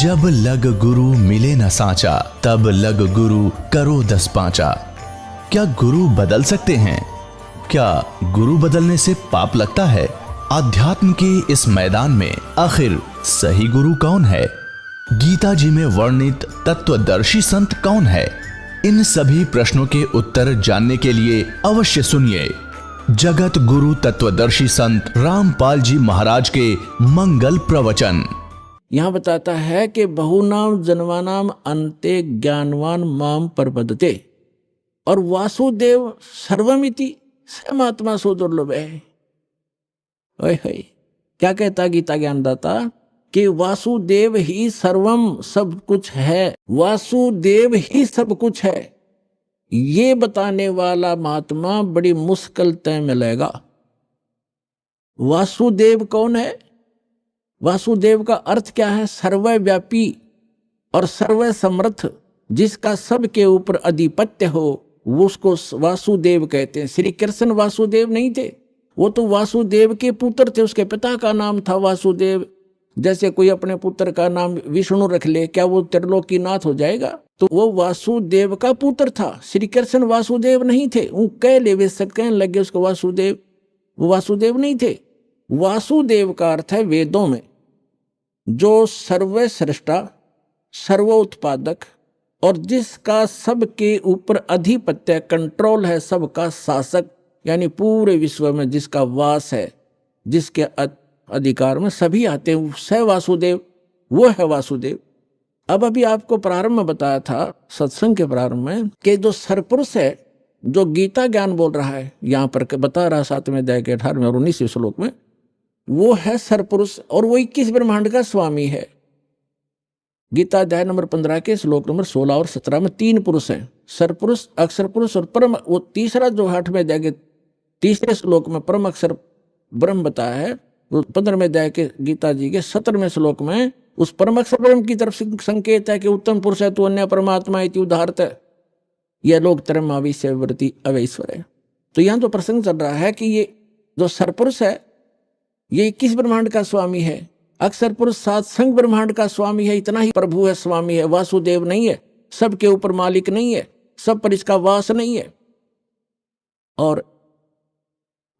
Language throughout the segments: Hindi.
जब लग गुरु मिले न सांचा, तब लग गुरु करो 10 पांचा। क्या गुरु बदल सकते हैं? क्या गुरु बदलने से पाप लगता है? अध्यात्म के इस मैदान में आखिर सही गुरु कौन है? गीता जी में वर्णित तत्वदर्शी संत कौन है? इन सभी प्रश्नों के उत्तर जानने के लिए अवश्य सुनिए जगत गुरु तत्वदर्शी संत रामपाल जी महाराज के मंगल प्रवचन। यहाँ बताता है कि बहुनाम जन्मानाम अन्ते ज्ञानवान माम प्रपद्यते, और वासुदेव सर्वमिति स महात्मा सो दुर्लभ है। ओए होए, क्या कहता गीता ज्ञानदाता कि वासुदेव ही सर्वम, सब कुछ है, वासुदेव ही सब कुछ है। ये बताने वाला महात्मा बड़ी मुश्किल तय मिलेगा। वासुदेव कौन है? वासुदेव का अर्थ क्या है? सर्वव्यापी और सर्व समर्थ, जिसका सबके ऊपर अधिपत्य हो, वो उसको वासुदेव कहते हैं। श्री कृष्ण वासुदेव नहीं थे, वो तो वासुदेव के पुत्र थे, उसके पिता का नाम था वासुदेव। जैसे कोई अपने पुत्र का नाम विष्णु रख ले, क्या वो त्रिलोकीनाथ हो जाएगा? तो वो वासुदेव का पुत्र था। श्री कृष्ण वासुदेव नहीं थे। वो कह ले, वे सब कहने लगे उसको वासुदेव, वो वासुदेव नहीं थे। वासुदेव का अर्थ है वेदों में जो सर्वश्रेष्ठा, सर्व उत्पादक और जिसका सबके ऊपर अधिपत्य, कंट्रोल है, सबका शासक, यानी पूरे विश्व में जिसका वास है, जिसके अधिकार में सभी आते हैं, स वासुदेव, वो है वासुदेव। अब अभी आपको प्रारंभ में बताया था सत्संग के प्रारंभ में कि जो सरपुरुष है, जो गीता ज्ञान बोल रहा है, यहाँ पर बता रहा 7वें अध्याय के 18वें और 19वें श्लोक में, वो है सरपुरुष और वो 21 ब्रह्मांड का स्वामी है। गीता अध्याय नंबर 15 के श्लोक नंबर 16 और 17 में 3 पुरुष हैं, सरपुरुष, अक्षर पुरुष और परम। वो तीसरा जो 8वें अध्याय के 3रे श्लोक में परम अक्षर ब्रह्म बताया है, वो 15वें अध्याय के गीता जी के 17वें श्लोक में उस परम अक्षर ब्रह्म की तरफ संकेत है कि उत्तम पुरुष है तू अन्य परमात्मा इति उदाहरत है, यह लोग तरम आविश्य वृत्ति अवैश्वर है। तो यहाँ जो प्रसंग चल रहा है कि ये जो सरपुरुष है, ये 21 ब्रह्मांड का स्वामी है। अक्षर पुरुष 7 संग ब्रह्मांड का स्वामी है। इतना ही प्रभु है, स्वामी है, वासुदेव नहीं है, सबके ऊपर मालिक नहीं है, सब पर इसका वास नहीं है। और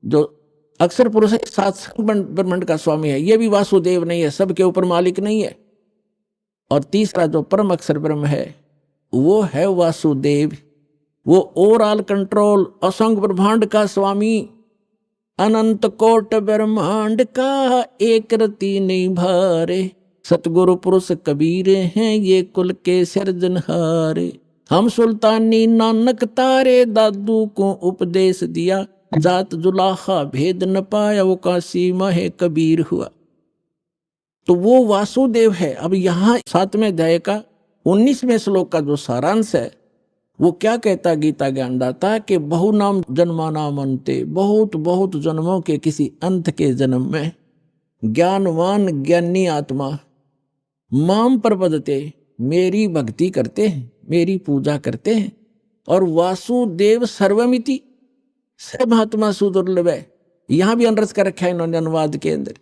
जो अक्षर पुरुष है 7 संग ब्रह्मांड का स्वामी है, ये भी वासुदेव नहीं है, सबके ऊपर मालिक नहीं है। और तीसरा जो परम अक्षर ब्रह्म है, वो है वासुदेव, वो ओवरऑल कंट्रोल, असंग ब्रह्मांड का स्वामी, अनंत कोट ब्रह्मांड का एक रति नहीं भारे, सतगुरु पुरुष कबीर हैं ये कुल के सिरजनहारे। हम सुल्तानी नानक तारे, दादू को उपदेश दिया, जात जुलाहा भेद न पाया, वो काशी माहे कबीर हुआ। तो वो वासुदेव है। अब यहाँ 7वें अध्याय का 19वें श्लोक का जो सारांश है, वो क्या कहता गीता ज्ञानदाता कि बहुनाम जन्मानाम अन्ते, बहुत बहुत जन्मों के किसी अंत के जन्म में ज्ञानवान ज्ञानी आत्मा माम प्रपद्यते, मेरी भक्ति करते हैं, मेरी पूजा करते हैं। और वासुदेव सर्वमिति स महात्मा सुदुर्लभ है। यहां भी अनरस कर रखा है इन्होंने अनुवाद के अंदर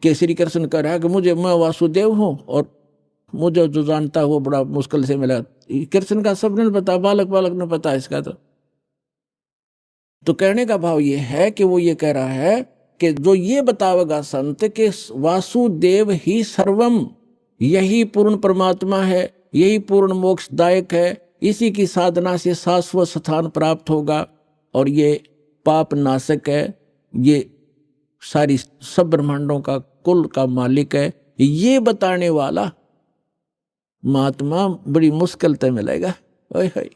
कि श्री कृष्ण कह रहा है कि मैं वासुदेव हूं और मुझे जो जानता है वो बड़ा मुश्किल से मिला। कृष्ण का सब ने पता, बालक बालक ने पता इसका। तो कहने का भाव ये है कि वो ये कह रहा है कि जो ये बतावेगा संत के वासुदेव ही सर्वम, यही पूर्ण परमात्मा है, यही पूर्ण मोक्षदायक है, इसी की साधना से शाश्वत स्थान प्राप्त होगा और ये पाप नाशक है, ये सारी सब ब्रह्मांडों का कुल का मालिक है, ये बताने वाला महात्मा बड़ी मुश्किल तय मिलेगा। ओए होए,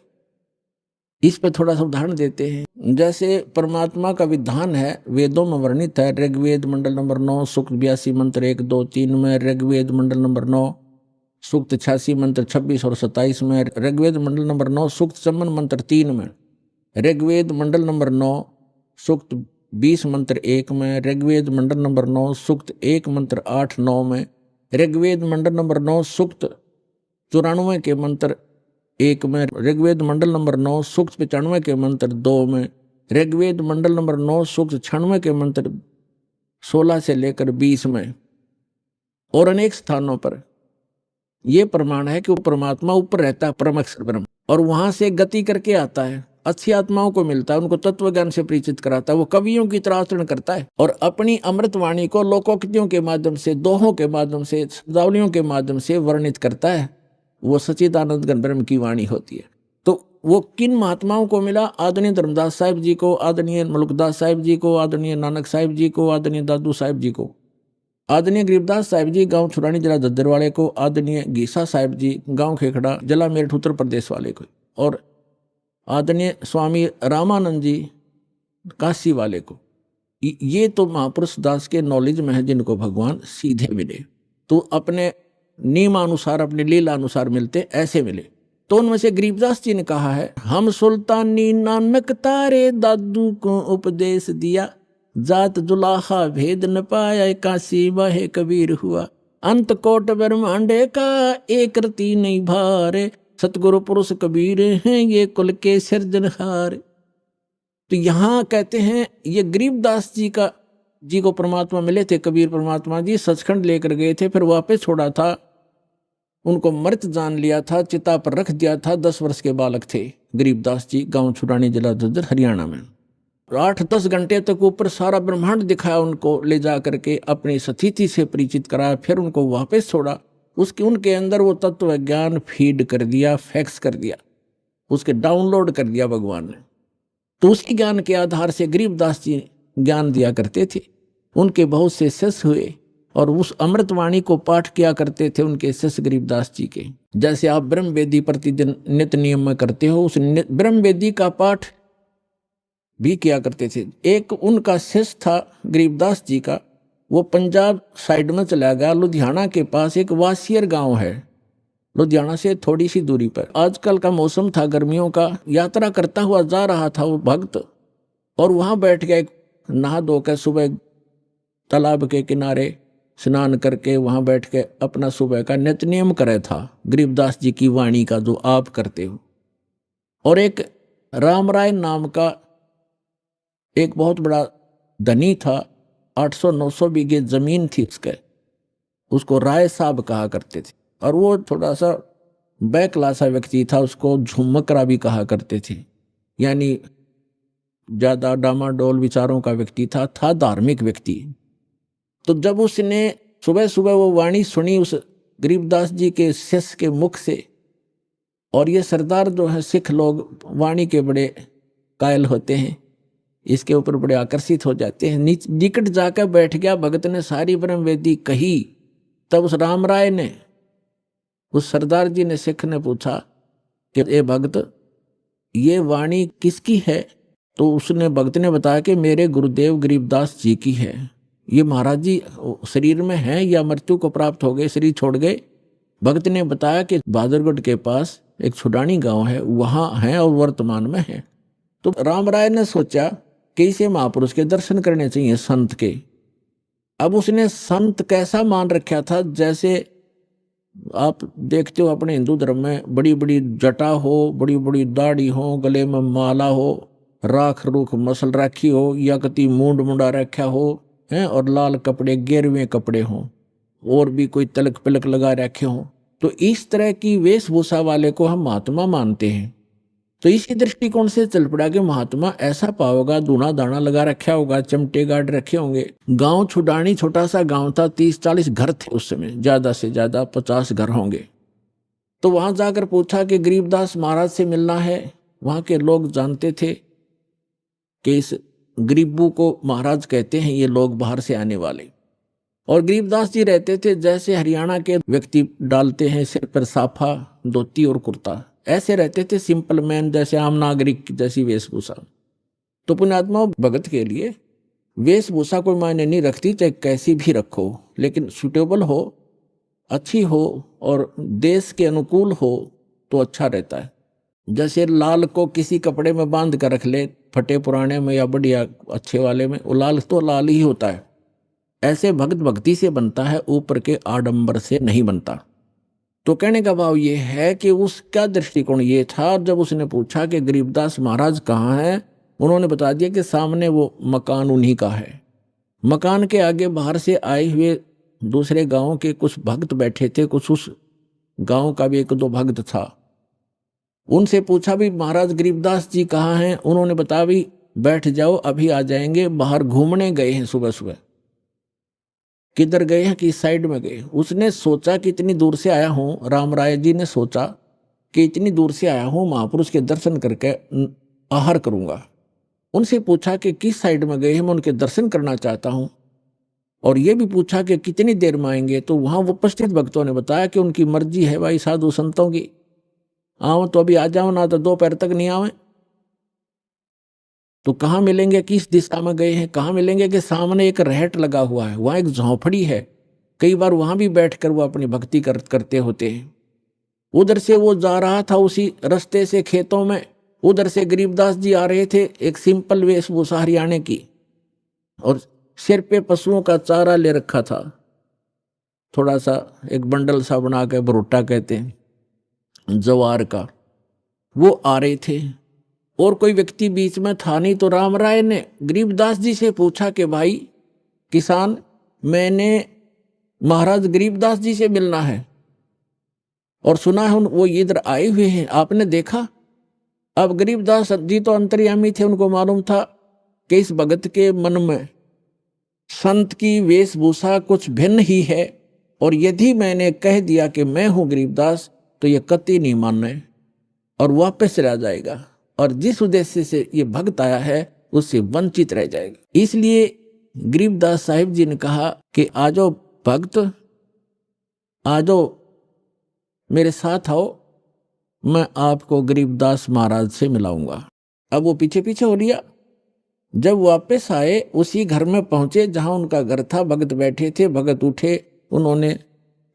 इस पे थोड़ा सा उदाहरण देते हैं। जैसे परमात्मा का विधान है, वेदों में वर्णित है। ऋग्वेद मंडल नंबर 9 सूक्त 82 मंत्र 1, 2, 3 में, ऋग्वेद मंडल नंबर 9 सूक्त 86 मंत्र 26 और 27 में, ऋग्वेद मंडल नंबर 9 सूक्त 54 मंत्र 3 में, ऋग्वेद मंडल नंबर 9 सूक्त 20 मंत्र 1 में, ऋग्वेद मंडल नंबर 9 सूक्त 1 मंत्र 8-9 में, ऋग्वेद मंडल नंबर 9 सूक्त 94 के मंत्र 1 में, ऋग्वेद मंडल नंबर 9 सूक्त 95 के मंत्र 2 में, ऋग्वेद मंडल नंबर 9 सूक्त 96 के मंत्र 16 से लेकर 20 में, और अनेक स्थानों पर यह प्रमाण है कि वो परमात्मा ऊपर रहता है, परम अक्षर ब्रह्म, और वहां से गति करके आता है, अच्छी आत्माओं को मिलता है, उनको तत्व ज्ञान से परिचित कराता है, वो कवियों की तरह आचरण करता है और अपनी अमृतवाणी को लोकोक्तियों के माध्यम से, दोहों के माध्यम से, शब्दावलियों के माध्यम से वर्णित करता है। वो सच्चिदानंद घन ब्रह्म की वाणी होती है। तो वो किन महात्माओं को मिला? आदरणीय धर्मदास साहिब जी को, आदरणीय मलुकदास साहिब जी को, आदरणीय नानक साहिब जी को, आदरणीय दादू साहिब जी को, आदरणीय गरीबदास साहिब जी गांव छुरानी जिला दद्दर वाले को, आदरणीय गीसा साहिब जी गांव खेखड़ा जिला मेरठ उत्तर प्रदेश वाले को, और आदरणीय स्वामी रामानंद जी काशी वाले को। ये तो महापुरुष दास के नॉलेज में है जिनको भगवान सीधे मिले, तो अपने नियमानुसार, अपने लीला अनुसार मिलते, ऐसे मिले। तो उनमें से गरीबदास जी ने कहा है, हम सुल्तानी नानक तारे दादू को उपदेश दिया, जात जुलाहा भेद न पाया, काशी वाहे कबीर हुआ, अंत कोट ब्रह्मांडे का एक रति नहीं भारे, सतगुरु पुरुष कबीर हैं ये कुल के सिरजनहार। तो यहाँ कहते हैं ये गरीबदास जी को परमात्मा मिले थे, कबीर परमात्मा जी सचखंड लेकर गए थे, फिर वापस छोड़ा था, उनको मृत जान लिया था, चिता पर रख दिया था। 10 वर्ष के बालक थे गरीबदास जी, गांव छुरानी जिला दद्दर हरियाणा में। 8-10 घंटे तक ऊपर सारा ब्रह्मांड दिखाया उनको, ले जा करके अपनी स्थिति से परिचित कराया, फिर उनको वापस छोड़ा। उनके अंदर वो तत्व ज्ञान फीड कर दिया, फैक्स कर दिया, उसके डाउनलोड कर दिया भगवान ने। तो उसी ज्ञान के आधार से गरीबदास जी ज्ञान दिया करते थे। उनके बहुत से शिष्य हुए और उस अमृतवाणी को पाठ किया करते थे उनके शिष्य गरीबदास जी के। जैसे आप ब्रह्म वेदी प्रतिदिन नित्य नियम में करते हो, उस ब्रह्म वेदी का पाठ भी किया करते थे। एक उनका शिष्य था गरीबदास जी का, वो पंजाब साइड में चला गया, लुधियाना के पास एक वासियर गांव है, लुधियाना से थोड़ी सी दूरी पर। आजकल का मौसम था गर्मियों का, यात्रा करता हुआ जा रहा था वो भक्त, और वहां बैठ गया, नहा धो कर सुबह तालाब के किनारे स्नान करके वहां बैठ के अपना सुबह का नित्य नियम करे था, गरीबदास जी की वाणी का जो आप करते हो। और एक रामराय नाम का एक बहुत बड़ा धनी था, 800-900 बीघे जमीन थी उसको राय साहब कहा करते थे, और वो थोड़ा सा बैकलासा व्यक्ति था, उसको झुमकरा भी कहा करते थे, यानी ज्यादा डामाडोल विचारों का व्यक्ति था धार्मिक व्यक्ति। तो जब उसने सुबह सुबह वो वाणी सुनी उस गरीबदास जी के शिष्य के मुख से, और ये सरदार जो है सिख लोग वाणी के बड़े कायल होते हैं, इसके ऊपर बड़े आकर्षित हो जाते हैं, निकट जाकर बैठ गया। भगत ने सारी ब्रह्म वेदी कही। तब उस रामराय ने, उस सरदार जी ने, सिख ने पूछा कि ये भगत, ये वाणी किसकी है? तो उसने, भगत ने बताया कि मेरे गुरुदेव गरीबदास जी की है। ये महाराज जी शरीर में हैं या मृत्यु को प्राप्त हो गए, शरीर छोड़ गए? भगत ने बताया कि बहादुरगढ़ के पास एक छुडानी गांव है, वहां है और वर्तमान में है। तो रामराय ने सोचा कि इसे महापुरुष के दर्शन करने चाहिए, संत के। अब उसने संत कैसा मान रखा था, जैसे आप देखते हो अपने हिंदू धर्म में बड़ी बड़ी जटा हो, बड़ी बड़ी दाढ़ी हो, गले में माला हो, राख रूख मसल रखी हो, या कति मूंड मुंडा रखा हो हैं, और लाल कपड़े, गेरवे कपड़े हों, और भी कोई तलक पिलक लगा रखे हों। तो इस तरह की वेशभूषा वाले को हम महात्मा मानते हैं। तो इसी दृष्टिकोण से चल पड़ा कि महात्मा ऐसा पाओगा, दूना दाना लगा रखा होगा, चमटे गाड़ रखे होंगे। गांव छुडानी छोटा सा गांव था, 30-40 घर थे उस समय, ज्यादा से ज्यादा 50 घर होंगे। तो वहां जाकर पूछा कि गरीबदास महाराज से मिलना है। वहां के लोग जानते थे कि इस गरीबू को महाराज कहते हैं, ये लोग बाहर से आने वाले। और गरीबदास जी रहते थे जैसे हरियाणा के व्यक्ति डालते हैं, सिर पर साफा, धोती और कुर्ता, ऐसे रहते थे, सिंपल मैन, जैसे आम नागरिक जैसी वेशभूषा। तो पुण्यात्मा, भगत के लिए वेशभूषा कोई मायने नहीं रखती, चाहे कैसी भी रखो, लेकिन सुटेबल हो, अच्छी हो और देश के अनुकूल हो तो अच्छा रहता है। जैसे लाल को किसी कपड़े में बांध कर रख ले, फटे पुराने में या बढ़िया अच्छे वाले में, वो लाल तो लाल ही होता है। ऐसे भक्त भक्ति से बनता है, ऊपर के आडंबर से नहीं बनता। तो कहने का भाव ये है कि उसका दृष्टिकोण ये था। जब उसने पूछा कि गरीबदास महाराज कहाँ हैं, उन्होंने बता दिया कि सामने वो मकान उन्हीं का है। मकान के आगे बाहर से आए हुए दूसरे गांव के कुछ भक्त बैठे थे, कुछ उस गांव का भी एक दो भक्त था। उनसे पूछा भी महाराज गरीबदास जी कहाँ हैं? उन्होंने बताया भी बैठ जाओ, अभी आ जाएंगे, बाहर घूमने गए हैं सुबह सुबह। किधर गए हैं? किस साइड में गए? उसने सोचा कि इतनी दूर से आया हूं, राम राय जी ने सोचा कि इतनी दूर से आया हूं, महापुरुष के दर्शन करके आहार करूंगा। उनसे पूछा कि किस साइड में गए हैं, मैं उनके दर्शन करना चाहता हूं। और ये भी पूछा कि कितनी देर में आएंगे। तो वहां उपस्थित भक्तों ने बताया कि उनकी मर्जी है भाई, साधु संतों की, आओ तो अभी आ जाओ, ना तो दोपहर तक नहीं आवे। तो कहाँ मिलेंगे? किस दिशा में गए हैं? कहाँ मिलेंगे? कि सामने एक रहट लगा हुआ है, वहां एक झोंपड़ी है, कई बार वहां भी बैठकर वो अपनी भक्ति करते होते हैं। उधर से वो जा रहा था, उसी रास्ते से खेतों में, उधर से गरीबदास जी आ रहे थे, एक सिंपल वेशभूषा हरियाणे की, और सिर पे पशुओं का चारा ले रखा था, थोड़ा सा एक बंडल सा बना के, भरोटा कहते हैं, जवार का। वो आ रहे थे और कोई व्यक्ति बीच में था नहीं। तो राम राय ने गरीबदास जी से पूछा कि भाई किसान, मैंने महाराज गरीबदास जी से मिलना है और सुना है वो इधर आए हुए हैं, आपने देखा? अब गरीबदास जी तो अंतर्यामी थे, उनको मालूम था कि इस भगत के मन में संत की वेशभूषा कुछ भिन्न ही है, और यदि मैंने कह दिया कि मैं हूं गरीबदास तो ये कतई नहीं मानना और वापस चला जाएगा, और जिस उद्देश्य से ये भक्त आया है उससे वंचित रह जाएगा। इसलिए गरीबदास साहिब जी ने कहा कि आ जाओ भक्त, आ जाओ मेरे साथ आओ, मैं आपको गरीबदास महाराज से मिलाऊंगा। अब वो पीछे पीछे हो लिया। जब वापस आए, उसी घर में पहुंचे जहां उनका घर था, भगत बैठे थे। भगत उठे, उन्होंने,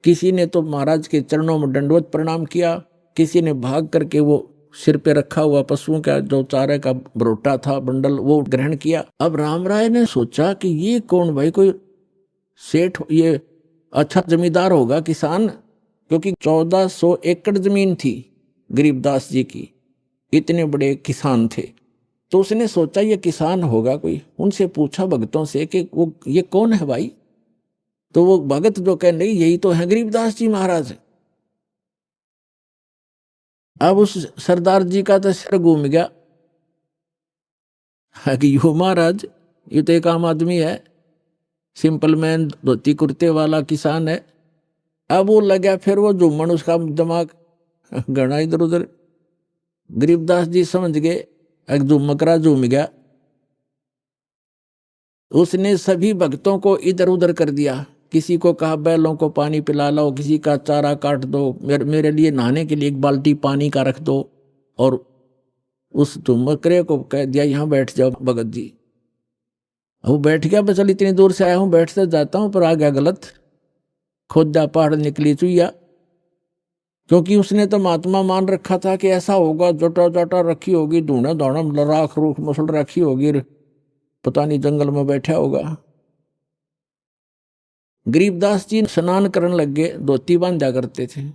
किसी ने तो महाराज के चरणों में दंडवत प्रणाम किया, किसी ने भाग करके वो सिर पे रखा हुआ पशुओं का जो चारे का बरोटा था, बंडल, वो ग्रहण किया। अब राम राय ने सोचा कि ये कौन भाई, कोई सेठ, ये अच्छा जमींदार होगा, किसान, क्योंकि 1400 एकड़ जमीन थी गरीबदास जी की, इतने बड़े किसान थे। तो उसने सोचा ये किसान होगा कोई। उनसे पूछा भक्तों से कि वो ये कौन है भाई? तो वो भगत जो कह नहीं, यही तो है गरीबदास जी महाराज। अब उस सरदार जी का तो सिर घूम गया कि यो महाराज, ये तो एक आम आदमी है, सिंपल मैन, धोती कुर्ते वाला किसान है। अब वो लगा फिर वो झूमन, उसका दिमाग घना इधर उधर। गरीबदास जी समझ गए, एक झुमकरा झूम गया। उसने सभी भक्तों को इधर उधर कर दिया, किसी को कहा बैलों को पानी पिला लो, किसी का चारा काट दो, मेरे लिए नहाने के लिए एक बाल्टी पानी का रख दो, और उस झुमकरे को कह दिया यहाँ बैठ जाओ भगत जी। वो बैठ गया, बस चल इतनी दूर से आया हूँ, बैठते जाता हूँ, पर आ गया गलत, खोदा पहाड़ निकली चुईया। क्योंकि उसने तो महात्मा मान रखा था कि ऐसा होगा, जोटा जोटा रखी होगी, धूना धौना राख रूख मसल रखी होगी, पता नहीं जंगल में बैठा होगा। गरीबदास जी स्नान करने लग गए, धोती बांधा करते थे।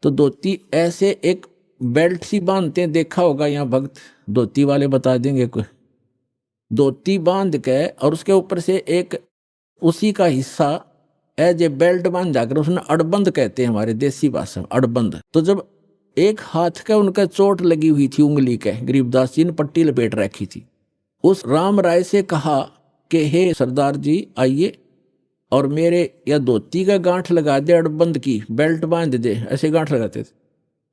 तो धोती ऐसे एक बेल्ट सी बांधते हैं, देखा होगा यहाँ भक्त, धोती वाले बता देंगे कोई। धोती बांध के और उसके ऊपर से एक उसी का हिस्सा एज ए बेल्ट बांध जाकर, उसने अड़बंद कहते हैं हमारे देसी भाषा में, अड़बंद। तो जब एक हाथ का उनका चोट लगी हुई थी उंगली के, गरीबदास जी ने पट्टी लपेट रखी थी। उस राम राय से कहा कि हे सरदार जी आइए और मेरे या धोती का गांठ लगा दे, अड़बंद की बेल्ट बांध दे, ऐसे गांठ लगाते थे।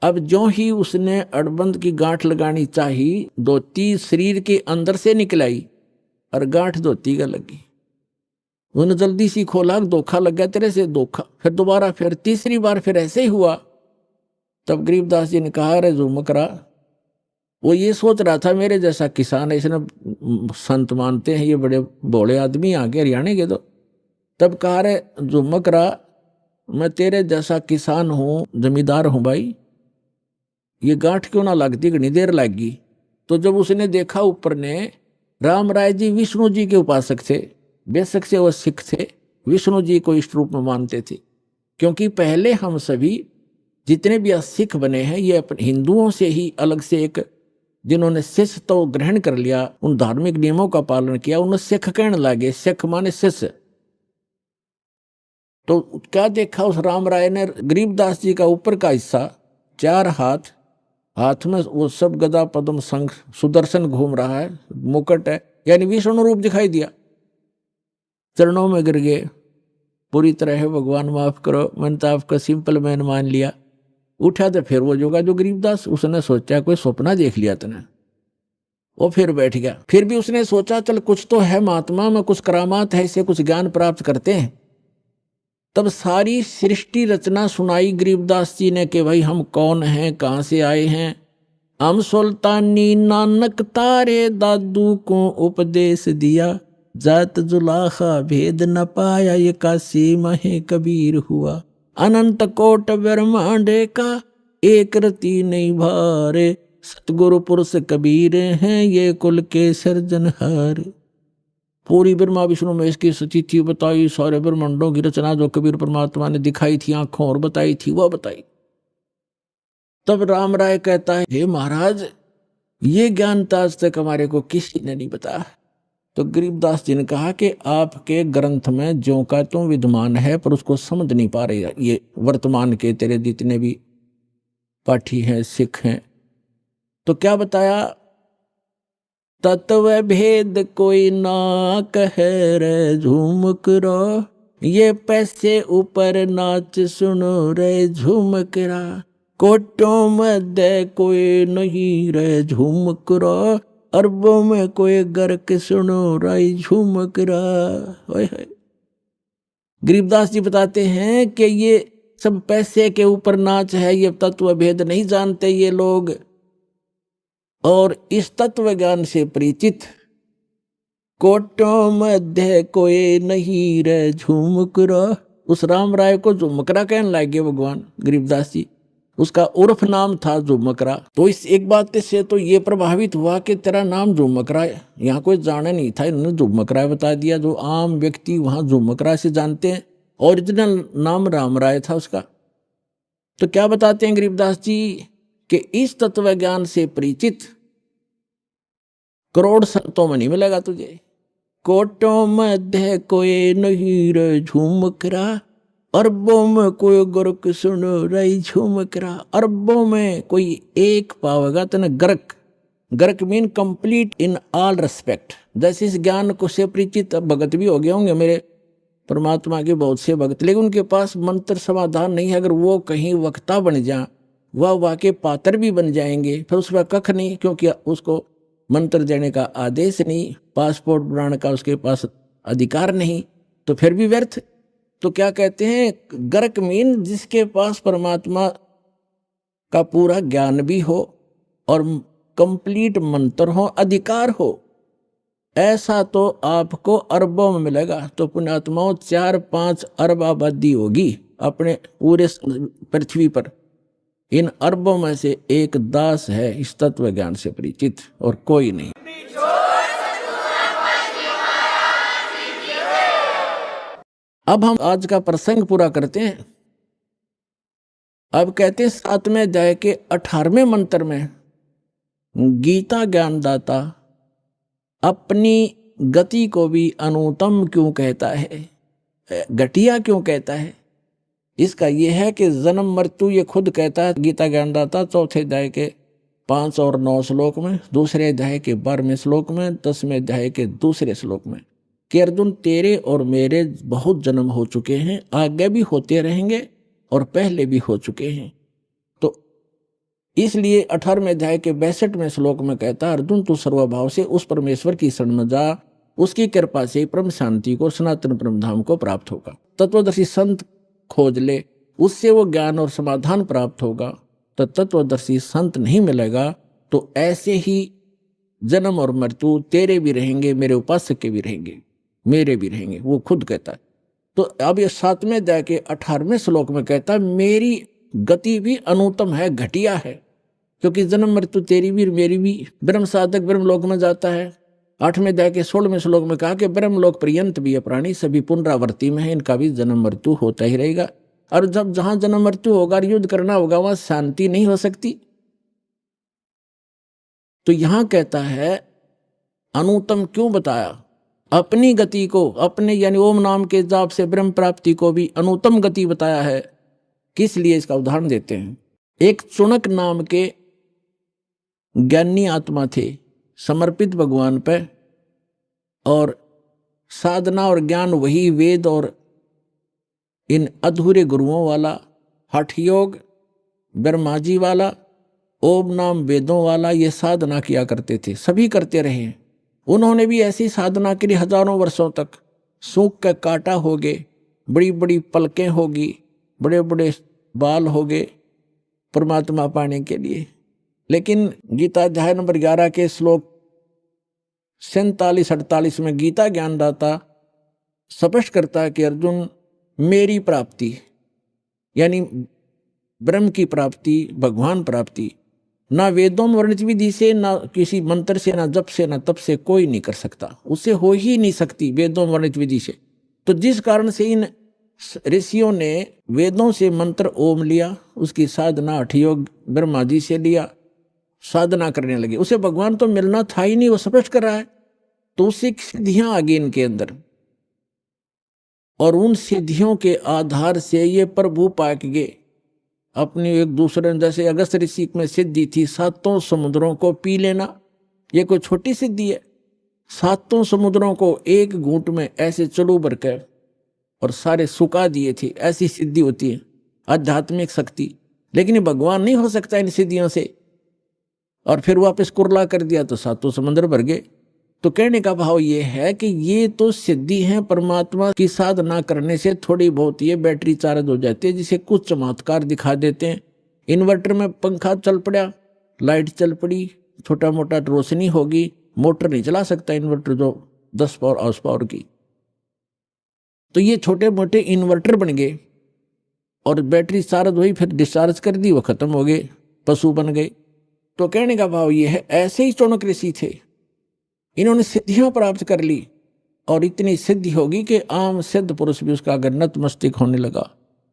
अब जो ही उसने अड़बंद की गांठ लगानी चाहिए, धोती शरीर के अंदर से निकल आई और गांठ धोती का लगी। उन्होंने जल्दी सी खोला, धोखा लग गया तेरे से, धोखा। फिर दोबारा, फिर तीसरी बार फिर ऐसे ही हुआ। तब गरीबदास जी ने कहा, अरे झुमकरा, वो ये सोच रहा था मेरे जैसा किसान है, इसने संत मानते हैं, ये बड़े भोले आदमी आगे हरियाणा के। तो तब कहा, रे झुमकरा, मैं तेरे जैसा किसान हूँ, जमींदार हूँ भाई, ये गांठ क्यों ना लगती, घनी देर लगी। तो जब उसने देखा ऊपर ने, राम राय जी विष्णु जी के उपासक थे, बेशक से वो सिख थे, विष्णु जी को इष्ट रूप में मानते थे। क्योंकि पहले हम सभी जितने भी सिख बने हैं, ये अपने हिंदुओं से ही अलग से एक, जिन्होंने शिष्य तो ग्रहण कर लिया, उन धार्मिक नियमों का पालन किया, उन्हें सिख कहने लगे। सिख माने शिष्य। तो क्या देखा उस राम राय ने, गरीबदास जी का ऊपर का हिस्सा, 4 हाथ, हाथ में वो सब गदा पद्म शंख सुदर्शन घूम रहा है, मुकुट है, यानी विष्णु रूप दिखाई दिया। चरणों में गिर गए, पूरी तरह है भगवान माफ करो, मैंने तो आपका सिंपल मैन मान लिया। उठा तो फिर वो जोगा जो गरीबदास, उसने सोचा कोई सपना देख लिया तूने, वो फिर बैठ गया। फिर भी उसने सोचा चल कुछ तो है महात्मा में, कुछ करामात है, इससे कुछ ज्ञान प्राप्त करते हैं। तब सारी सृष्टि रचना सुनाई गरीबदास जी ने कि भाई हम कौन हैं, कहाँ से आए हैं। हम सुल्तानी नानक तारे दादू को उपदेश दिया, जात जुलाखा भेद न पाया, ये काशी महे कबीर हुआ। अनंत कोट ब्रह्मांड का एक रति नहीं भारे, सतगुरु पुरुष कबीर हैं ये कुल के सर्जनहार। पूरी ब्रह्मा विष्णु महेश की सचिथि बताई, सारे ब्रह्मांडों की रचना जो कबीर परमात्मा ने दिखाई थी आंखों और बताई थी वह बताई। तब राम राय कहता है, हे महाराज ये ज्ञान तो आज तक हमारे को किसी ने नहीं बताया। तो गरीबदास जी ने कहा कि आपके ग्रंथ में ज्यों का त्यों विद्यमान है, पर उसको समझ नहीं पा रहे ये वर्तमान के तेरे जितने भी पाठी हैं, सिख हैं। तो क्या बताया, तत्व भेद कोई ना कहे रे झूमक रो, ये पैसे ऊपर नाच सुनो रे झूमक रा, कोटों मध्य कोई नहीं रे झूमक रो, अरबों में कोई गर्क सुनो रे झूमक रा। गरीबदास जी बताते हैं कि ये सब पैसे के ऊपर नाच है, ये तत्व भेद नहीं जानते ये लोग, और इस तत्व ज्ञान से परिचित कोटों मध्य कोई नहीं रे झूमकरा। उस राम राय को झुमकरा कहने लगे भगवान गरीबदास जी, उसका उर्फ नाम था झुमकरा। तो इस एक बात से तो ये प्रभावित हुआ कि तेरा नाम झुमकरा है, यहाँ कोई जाने नहीं था, इन्होंने झुमकरा बता दिया। जो आम व्यक्ति वहां झुमकरा से जानते हैं, ओरिजिनल नाम राम राय था उसका। तो क्या बताते हैं गरीबदास जी कि इस तत्व ज्ञान से परिचित करोड़ संतों में नहीं मिलेगा तुझे। कोटों मध्य कोई नहीं रे झूमकरा, अरबों में कोई गर्क सुनो रे झूमकरा। अरबों में कोई एक पावेगा तेने गर्क। गर्क mean complete in all respect. जैसे इस ज्ञान को से परिचित भगत भी हो गए होंगे मेरे परमात्मा के बहुत से भगत, लेकिन उनके पास मंत्र समाधान नहीं है। अगर वो कहीं वक्ता बन जाए, वह वाके पात्र भी बन जाएंगे, फिर उसका कख नहीं, क्योंकि उसको मंत्र देने का आदेश नहीं, पासपोर्ट बनाने का उसके पास अधिकार नहीं, तो फिर भी व्यर्थ। तो क्या कहते हैं, गर्क मीन जिसके पास परमात्मा का पूरा ज्ञान भी हो और कंप्लीट मंत्र हो, अधिकार हो, ऐसा तो आपको अरबों में मिलेगा। तो पुण्यात्माओं 4-5 अरब आबादी होगी अपने पूरे पृथ्वी पर। इन अरबों में से एक दास है इस तत्व ज्ञान से परिचित, और कोई नहीं। अब हम आज का प्रसंग पूरा करते हैं। अब कहते हैं 7वें अध्याय के 18वें मंत्र में गीता ज्ञानदाता अपनी गति को भी अनुत्तम क्यों कहता है, घटिया क्यों कहता है। इसका यह है कि जन्म मृत्यु ये खुद कहता है गीता ज्ञानदाता 4थे अध्याय के 5 और 9 श्लोक में, दूसरे अध्याय के 12वें श्लोक में, 10वें अध्याय के दूसरे श्लोक में, कि अर्जुन तेरे और मेरे बहुत जन्म हो चुके हैं, आगे भी होते रहेंगे और पहले भी हो चुके हैं। तो इसलिए 18वें अध्याय के 62वें श्लोक में कहता अर्जुन तू सर्वभाव से उस परमेश्वर की शरण में जा, उसकी कृपा से परम शांति को, सनातन परम धाम को प्राप्त होगा। तत्वदर्शी संत खोज ले, उससे वो ज्ञान और समाधान प्राप्त होगा। तो तत्वदर्शी संत नहीं मिलेगा तो ऐसे ही जन्म और मृत्यु तेरे भी रहेंगे, मेरे उपासक के भी रहेंगे, मेरे भी रहेंगे, वो खुद कहता है। तो अब ये 7वें अध्याय के 18वें श्लोक में कहता है मेरी गति भी अनुत्तम है, घटिया है, क्योंकि जन्म मृत्यु तेरी भी मेरी भी। ब्रह्म साधक ब्रह्मलोक में जाता है। 8वें अध्याय के 16वें श्लोक में कहा कि ब्रह्मलोक पर्यंत भी ये प्राणी सभी पुनरावृत्ति में है, इनका भी जन्म मृत्यु होता ही रहेगा। और जब जहां जन्म मृत्यु होगा, युद्ध करना होगा, वहां शांति नहीं हो सकती। तो यहां कहता है अनुत्तम क्यों बताया, अपनी गति को, अपने यानी ओम नाम के जाप से ब्रह्म प्राप्ति को भी अनुत्तम गति बताया है। किस लिए, इसका उदाहरण देते हैं। एक चुनक नाम के ज्ञानी आत्मा थे, समर्पित भगवान पे, और साधना और ज्ञान वही वेद और इन अधूरे गुरुओं वाला, हठ योग ब्रह्मा जी वाला, ओम नाम वेदों वाला, ये साधना किया करते थे, सभी करते रहे। उन्होंने भी ऐसी साधना के लिए हजारों वर्षों तक सूख के काटा होगे, बड़ी बड़ी पलकें होगी, बड़े बड़े बाल होगे परमात्मा पाने के लिए। लेकिन गीता अध्याय नंबर 11 के श्लोक 47-48 में गीता ज्ञानदाता स्पष्ट करता है कि अर्जुन, मेरी प्राप्ति यानी ब्रह्म की प्राप्ति, भगवान प्राप्ति ना वेदों में वर्णित विधि से, ना किसी मंत्र से, ना जप से, ना तप से कोई नहीं कर सकता, उससे हो ही नहीं सकती वेदों में वर्णित विधि से। तो जिस कारण से इन ऋषियों ने वेदों से मंत्र ओम लिया, उसकी साधना हठ योग ब्रह्मा जी से लिया, साधना करने लगे। उसे भगवान तो मिलना था ही नहीं, वो स्पष्ट कर रहा है। तो उससे सिद्धियां आ गई इनके अंदर, और उन सिद्धियों के आधार से ये प्रभु पाक गए अपनी एक दूसरे, जैसे अगस्त ऋषि में सिद्धि थी 7 समुद्रों को पी लेना, ये कोई छोटी सिद्धि है। 7 समुद्रों को एक घूंट में ऐसे चलू भर कर और सारे सुखा दिए थे, ऐसी सिद्धि होती है आध्यात्मिक शक्ति। लेकिन ये भगवान नहीं हो सकता इन सिद्धियों से। और फिर वापस कुरला कर दिया तो 7 समुद्र भर गए। तो कहने का भाव ये है कि ये तो सिद्धि है, परमात्मा की साधना करने से थोड़ी बहुत ये बैटरी चार्ज हो जाती है, जिसे कुछ चमत्कार दिखा देते हैं। इन्वर्टर में पंखा चल पड़ा, लाइट चल पड़ी, छोटा मोटा रोशनी होगी, मोटर नहीं चला सकता इन्वर्टर जो 10 पावर हाउस पावर की। तो ये छोटे मोटे इन्वर्टर बन गए और बैटरी चार्ज हुई, फिर डिस्चार्ज कर दी, वो खत्म हो गए, पशु बन गए। तो कहने का भाव ये है, ऐसे ही चौनक ऋषि थे, इन्होंने सिद्धियां प्राप्त कर ली और इतनी सिद्धि होगी कि आम सिद्ध पुरुष भी उसका अगर नतमस्तक होने लगा,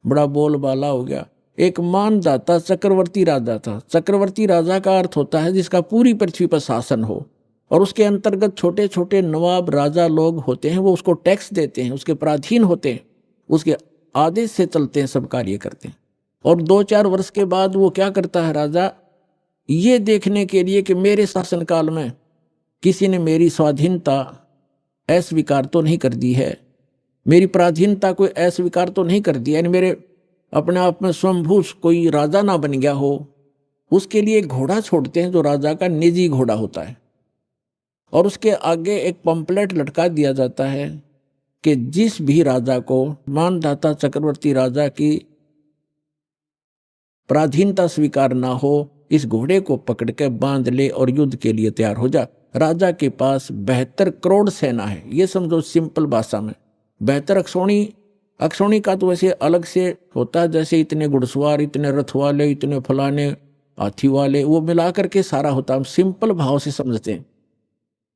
बड़ा बोलबाला हो गया। एक मानदाता चक्रवर्ती राजा था। चक्रवर्ती राजा का अर्थ होता है जिसका पूरी पृथ्वी पर शासन हो, और उसके अंतर्गत छोटे छोटे नवाब राजा लोग होते हैं, वो उसको टैक्स देते हैं, उसके पराधीन होते हैं, उसके आदेश से चलते हैं, सब कार्य करते हैं। और 2-4 वर्ष के बाद वो क्या करता है राजा, ये देखने के लिए कि मेरे शासनकाल में किसी ने मेरी स्वाधीनता अस्वीकार तो नहीं कर दी है, मेरी पराधीनता कोई अस्वीकार तो नहीं कर दी, यानी मेरे अपने आप में स्वयंभू कोई राजा ना बन गया हो, उसके लिए एक घोड़ा छोड़ते हैं जो राजा का निजी घोड़ा होता है, और उसके आगे एक पंपलेट लटका दिया जाता है कि जिस भी राजा को मानदाता चक्रवर्ती राजा की पराधीनता स्वीकार ना हो, इस घोड़े को पकड़ के बांध ले और युद्ध के लिए तैयार हो जा। राजा के पास 72 करोड़ सेना है, ये समझो सिंपल भाषा में। 72 अक्षौणी का तो वैसे अलग से होता है, जैसे इतने घुड़सवार, इतने रथ वाले, इतने फलाने हाथी वाले, वो मिला करके सारा होता है, हम सिंपल भाव से समझते हैं।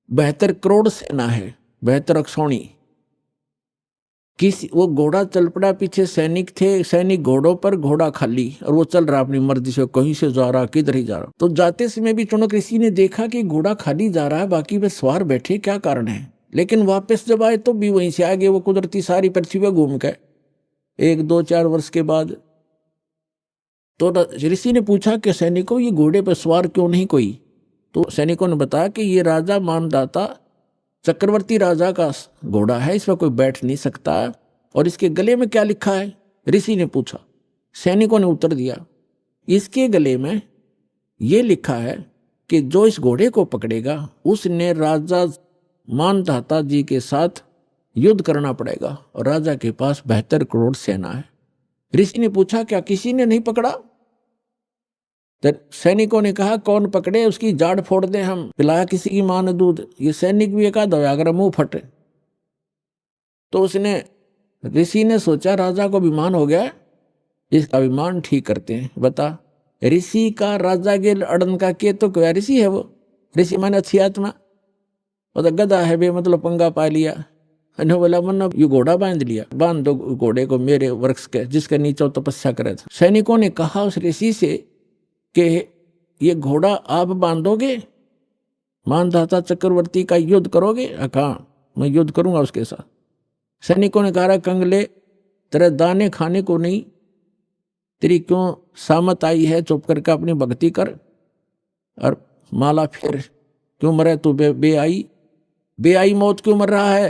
72 करोड़ सेना है, 72 अक्षौणी। वो घोड़ा चल पड़ा, पीछे सैनिक थे, सैनिक घोड़ों पर, घोड़ा खाली, और वो चल रहा अपनी मर्जी से, कहीं से जा रहा, किधर ही जा रहा। तो जाते समय भी चौनक ऋषि ने देखा कि घोड़ा खाली जा रहा है, बाकी वे सवार बैठे, क्या कारण है। लेकिन वापस जब आए तो भी वहीं से आगे वो कुदरती सारी पृथ्वी पर घूम के 1-2-4 वर्ष के बाद तो ऋषि ने पूछा कि सैनिकों, ये घोड़े पर सवार क्यों नहीं कोई। तो सैनिकों ने बताया कि ये राजा मानदाता चक्रवर्ती राजा का घोड़ा है, इस पर कोई बैठ नहीं सकता। और इसके गले में क्या लिखा है, ऋषि ने पूछा। सैनिकों ने उत्तर दिया, इसके गले में ये लिखा है कि जो इस घोड़े को पकड़ेगा उसने राजा मानदाता जी के साथ युद्ध करना पड़ेगा, और राजा के पास 72 करोड़ सेना है। ऋषि ने पूछा, क्या किसी ने नहीं पकड़ा। तो सैनिकों ने कहा, कौन पकड़े, उसकी जाड़ फोड़ दे हम, पिलाया किसी की मां ने दूध। ये सैनिक भी एक आधा अगर मुंह फटे। तो उसने, ऋषि ने सोचा राजा को अभिमान हो गया, इसका अभिमान ठीक करते हैं। बता, ऋषि का राजा के अड़न का के तो क्या ऋषि है वो, ऋषि माने अच्छी आत्मा, वो तो गधा है बे, मतलब पंगा पा लिया। बोला, मन ये घोड़ा बांध लिया, बांध दो घोड़े को मेरे वृक्ष के जिसके नीचे तपस्या करे था। सैनिकों ने कहा उस ऋषि से कि ये घोड़ा आप बांधोगे, मानदाता चक्रवर्ती का युद्ध करोगे। कहा मैं युद्ध करूंगा उसके साथ। सैनिकों ने कहा, कंगले तेरे दाने खाने को नहीं, तेरी क्यों सामत आई है, चुप करके अपनी भक्ति कर और माला फेर, क्यों मरे तू बेआई मौत क्यों मर रहा है।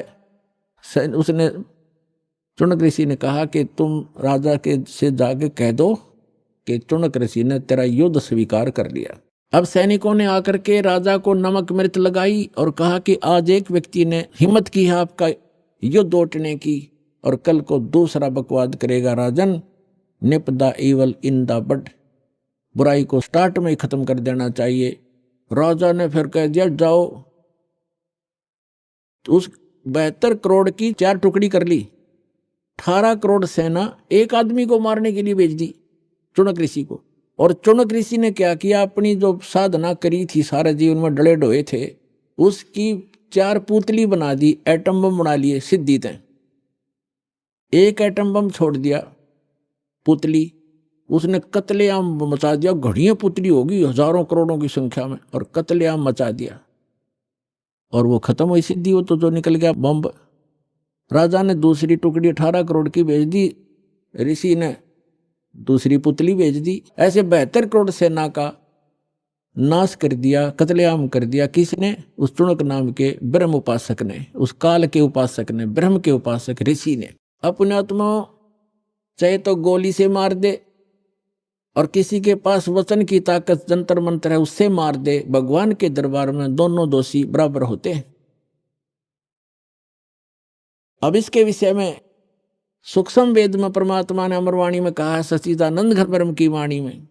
उसने चुनक ऋषि ने कहा कि तुम राजा के से जाके कह दो कि चुनक ऋषि ने तेरा युद्ध स्वीकार कर लिया। अब सैनिकों ने आकर के राजा को नमक मिर्च लगाई और कहा कि आज एक व्यक्ति ने हिम्मत की है आपका युद्ध उठने की और कल को दूसरा बकवाद करेगा। Rajan, nip the evil in the bud, बुराई को स्टार्ट में ही खत्म कर देना चाहिए। राजा ने फिर कह दिया जाओ। तो उस 72 करोड़ की 4 टुकड़ी कर ली। 18 करोड़ सेना एक आदमी को मारने के लिए भेज दी, चुनक ऋषि को। और चुनक ऋषि ने क्या किया, अपनी जो साधना करी थी, सारे जीवन में डले ढोए थे, उसकी 4 पुतली बना दी, एटम बम बना लिए सिद्धि तय। एक एटम बम छोड़ दिया पुतली, उसने कत्लेआम मचा दिया। घड़ियां पुतली होगी हजारों करोड़ों की संख्या में, और कत्लेआम मचा दिया और वो खत्म हुई सिद्धि। वो तो जो निकल गया बम। राजा ने दूसरी टुकड़ी 18 करोड़ की भेज दी, ऋषि ने दूसरी पुतली भेज दी। ऐसे 72 करोड़ सेना का नाश कर दिया, कत्लेआम कर दिया। किसने? उस चुनक नाम के ब्रह्म उपासक ने, उस काल के उपासक ने, ब्रह्म के उपासक ऋषि ने। अपने आत्मा चाहे तो गोली से मार दे, और किसी के पास वचन की ताकत जंतर मंत्र है उससे मार दे, भगवान के दरबार में दोनों दोषी बराबर होते हैं। अब इसके विषय में सूक्ष्म वेद में परमात्मा ने अमरवाणी में कहा है, सच्चिदानंद घन ब्रह्म की वाणी में,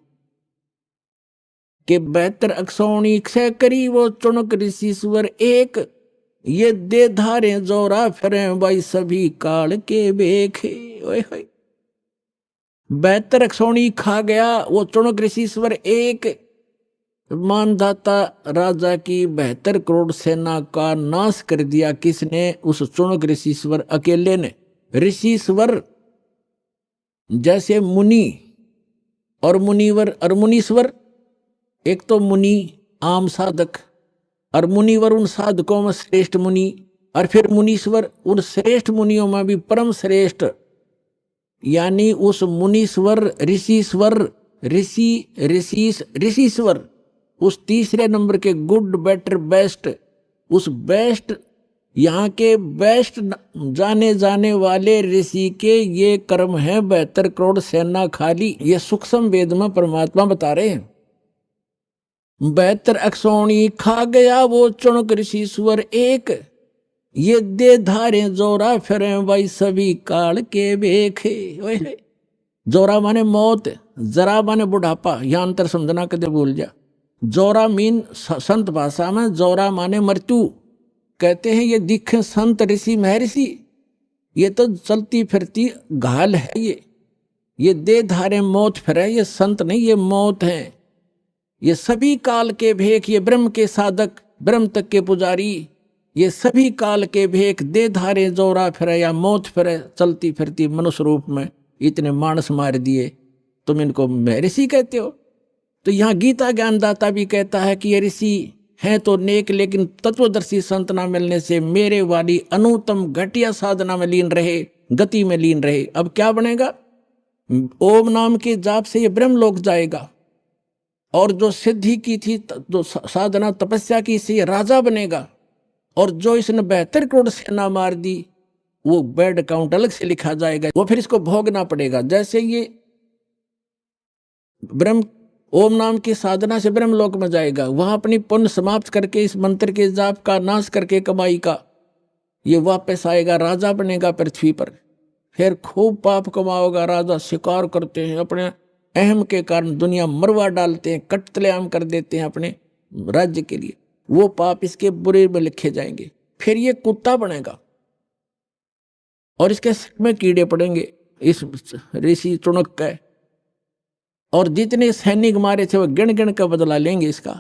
कि 72 अक्षौणी क्षय करी वो चुनक ऋषिश्वर एक, ये दे धारे जोरा फिरे भाई सभी काल के बेखे। 72 अक्षौणी खा गया वो चुनक ऋषिश्वर एक। मानधाता राजा की 72 करोड़ सेना का नाश कर दिया। किसने? उस चुनक ऋषिश्वर अकेले ने। ऋषिश्वर जैसे मुनि और मुनिवर और मुनीश्वर, एक तो मुनि आम साधक, और मुनिवर उन साधकों में श्रेष्ठ मुनि, और फिर मुनीश्वर उन श्रेष्ठ मुनियों में भी परम श्रेष्ठ, यानी उस मुनीश्वर ऋषिश्वर ऋषिश्वर उस तीसरे नंबर के गुड बेटर बेस्ट, उस बेस्ट यहाँ के बेस्ट जाने जाने वाले ऋषि के ये कर्म है 72 करोड़ सेना खाली। ये सूक्ष्म वेद में परमात्मा बता रहे हैं। 72 अक्षौणी खा गया वो चुनक ऋषिश्वर एक, ये दे धारे जोरा फिरे भाई सभी काल के बेखे। जोरा माने मौत, जरा माने बुढ़ापा, यह अंतर समझना कदे भूल जा। जोरा मीन संत भाषा में जोरा माने मृत्यु। कहते हैं ये दिखे संत ऋषि महर्षि, ये तो चलती फिरती घाल है। ये दे धारे मौत फिरे, ये संत नहीं, ये मौत है। ये सभी काल के भेख, ये ब्रह्म के साधक, ब्रह्म तक के पुजारी, ये सभी काल के भेख, दे धारे जोरा फिरे या मौत फिरे, चलती फिरती मनुष्य रूप में इतने मानस मार दिए, तुम इनको महर्षि कहते हो। तो यहाँ गीता ज्ञानदाता भी कहता है कि ये ऋषि हैं तो नेक, लेकिन तत्वदर्शी संत ना मिलने से मेरे वाली अनुत्तम घटिया साधना में लीन रहे, गति में लीन रहे। अब क्या बनेगा? ओम नाम के जाप से ये ब्रह्म लोक जाएगा, और जो सिद्धि की थी, जो साधना तपस्या की, से ये राजा बनेगा। और जो इसने 72 करोड़ सेना मार दी, वो बैड अकाउंट अलग से लिखा जाएगा, वो फिर इसको भोगना पड़ेगा। जैसे ये ब्रह्म ओम नाम की साधना से ब्रह्म लोक में जाएगा, वहां अपनी पुण्य समाप्त करके इस मंत्र के जाप का नाश करके कमाई का ये वापस आएगा, राजा बनेगा पृथ्वी पर। फिर खूब पाप कमाओगा। राजा शिकार करते हैं, अपने अहम के कारण दुनिया मरवा डालते हैं, कत्लेआम कर देते हैं अपने राज्य के लिए, वो पाप इसके बुरे में लिखे जाएंगे। फिर ये कुत्ता बनेगा और इसके सिर में कीड़े पड़ेंगे इस ऋषि चुनक का, और जितने सैनिक मारे थे वो गिन गिन का बदला लेंगे इसका।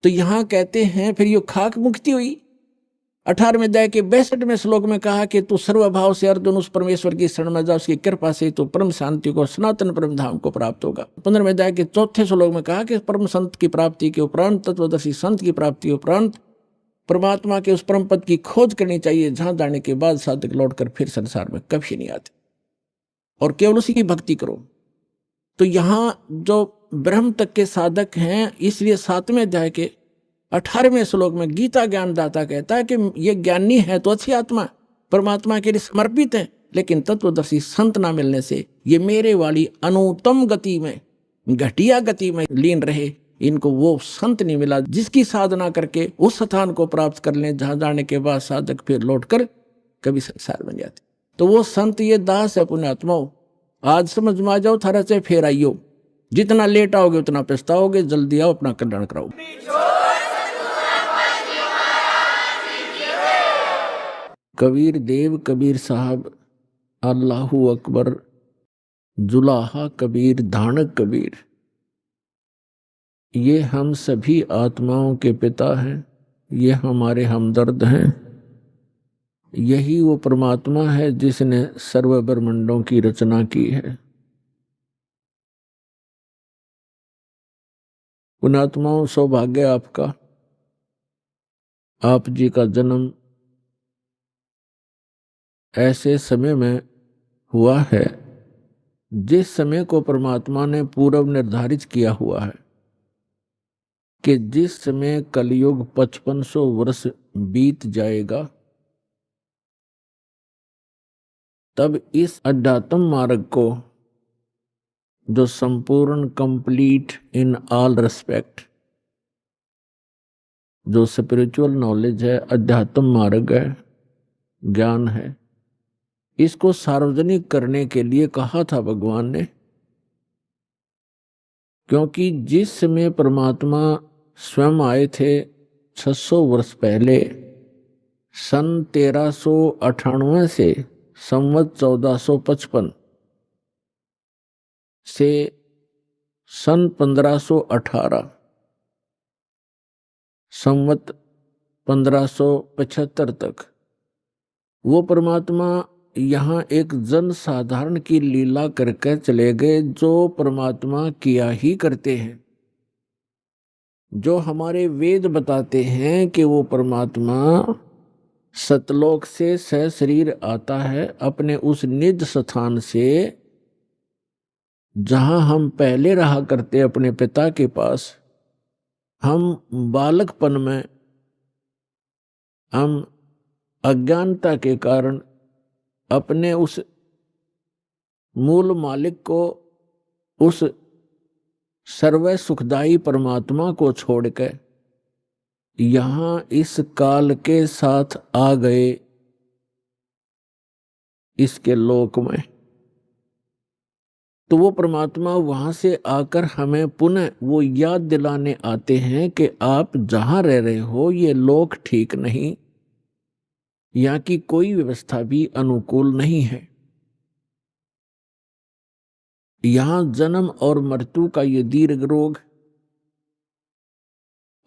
तो यहां कहते हैं फिर ये खाक मुक्ति हुई। 18वें अध्याय के 62वें श्लोक में कहा कि तू सर्वभाव से अर्जुन उस परमेश्वर की शरण में जा, उसकी कृपा से तो परम शांति को, सनातन परम धाम को प्राप्त होगा। 15वें अध्याय के 4थे श्लोक में कहा कि परम संत की प्राप्ति के उपरांत, तत्वदर्शी संत की प्राप्ति उपरांत परमात्मा के उस परम पद की खोज करनी चाहिए, जहां जाने के बाद साधक लौटकर फिर संसार में कभी नहीं आते, और केवल उसी की भक्ति करो। तो यहां जो ब्रह्म तक के साधक हैं, इसलिए 7वें अध्याय के 18वें श्लोक में गीता ज्ञानदाता कहता है कि ये ज्ञानी है तो अच्छी आत्मा, परमात्मा के लिए समर्पित है, लेकिन तत्वदर्शी संत ना मिलने से ये मेरे वाली अनुत्तम गति में, घटिया गति में लीन रहे। इनको वो संत नहीं मिला जिसकी साधना करके उस स्थान को प्राप्त कर लें जहां जाने के बाद साधक फिर लौटकर कभी संसार बन जाते। तो वो संत ये दास है पुण्यात्माओं, आज समझ में आ जाओ, थारा से फेर आइयो, जितना लेट आओगे उतना पछताओगे, जल्दी आओ अपना कल्याण कराओ। कबीर देव कबीर साहब, अल्लाहू अकबर, जुलाहा कबीर, धानक कबीर, ये हम सभी आत्माओं के पिता हैं, ये हमारे हमदर्द हैं। यही वो परमात्मा है जिसने सर्व ब्रह्मांडों की रचना की है। पुण्यात्माओं, सौभाग्य आपका, आप जी का जन्म ऐसे समय में हुआ है जिस समय को परमात्मा ने पूर्व निर्धारित किया हुआ है कि जिस समय कलयुग 5500 वर्ष बीत जाएगा, तब इस अध्यात्म मार्ग को, जो संपूर्ण, कंप्लीट इन ऑल रेस्पेक्ट, जो स्पिरिचुअल नॉलेज है, अध्यात्म मार्ग है, ज्ञान है, इसको सार्वजनिक करने के लिए कहा था भगवान ने। क्योंकि जिस समय परमात्मा स्वयं आए थे 600 वर्ष पहले, सन 1398 से संवत 1455 से सन 1518 संवत 1575 तक वो परमात्मा यहाँ एक जन साधारण की लीला करके चले गए, जो परमात्मा किया ही करते हैं। जो हमारे वेद बताते हैं कि वो परमात्मा सतलोक से सशरीर आता है, अपने उस निज स्थान से जहां हम पहले रहा करते अपने पिता के पास। हम बालकपन में हम अज्ञानता के कारण अपने उस मूल मालिक को, उस सर्व सुखदाई परमात्मा को छोड़कर यहाँ इस काल के साथ आ गए इसके लोक में। तो वो परमात्मा वहां से आकर हमें पुनः वो याद दिलाने आते हैं कि आप जहां रह रहे हो ये लोक ठीक नहीं, यहाँ की कोई व्यवस्था भी अनुकूल नहीं है। यहाँ जन्म और मृत्यु का ये दीर्घ रोग,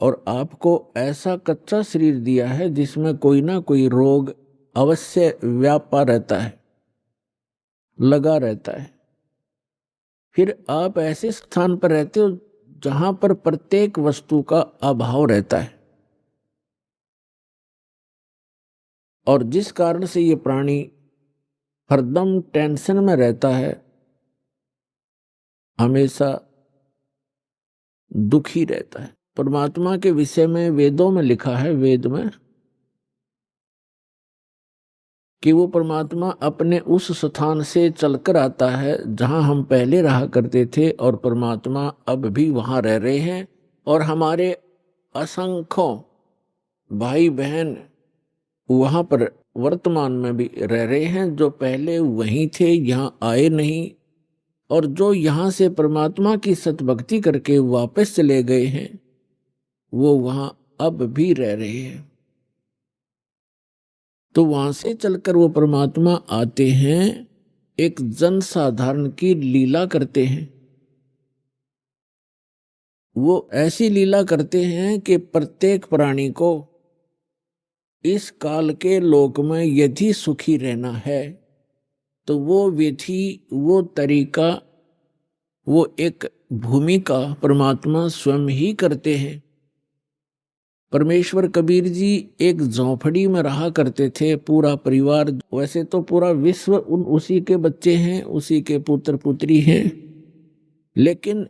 और आपको ऐसा कच्चा शरीर दिया है जिसमें कोई ना कोई रोग अवश्य व्यापा रहता है, लगा रहता है। फिर आप ऐसे स्थान पर रहते हो जहां पर प्रत्येक वस्तु का अभाव रहता है, और जिस कारण से ये प्राणी हरदम टेंशन में रहता है, हमेशा दुखी रहता है। परमात्मा के विषय में वेदों में लिखा है, वेद में, कि वो परमात्मा अपने उस स्थान से चलकर आता है जहां हम पहले रहा करते थे, और परमात्मा अब भी वहां रह रहे हैं, और हमारे असंख्यों भाई बहन वहां पर वर्तमान में भी रह रहे हैं, जो पहले वहीं थे, यहां आए नहीं, और जो यहां से परमात्मा की सतभक्ति करके वापस चले गए हैं, वो वहां अब भी रह रहे हैं। तो वहां से चलकर वो परमात्मा आते हैं, एक जन साधारण की लीला करते हैं। वो ऐसी लीला करते हैं कि प्रत्येक प्राणी को इस काल के लोक में यदि सुखी रहना है, तो वो विधि, वो तरीका, वो एक भूमिका परमात्मा स्वयं ही करते हैं। परमेश्वर कबीर जी एक झोंपड़ी में रहा करते थे, पूरा परिवार। वैसे तो पूरा विश्व उसी के बच्चे हैं, उसी के पुत्र पुत्री हैं, लेकिन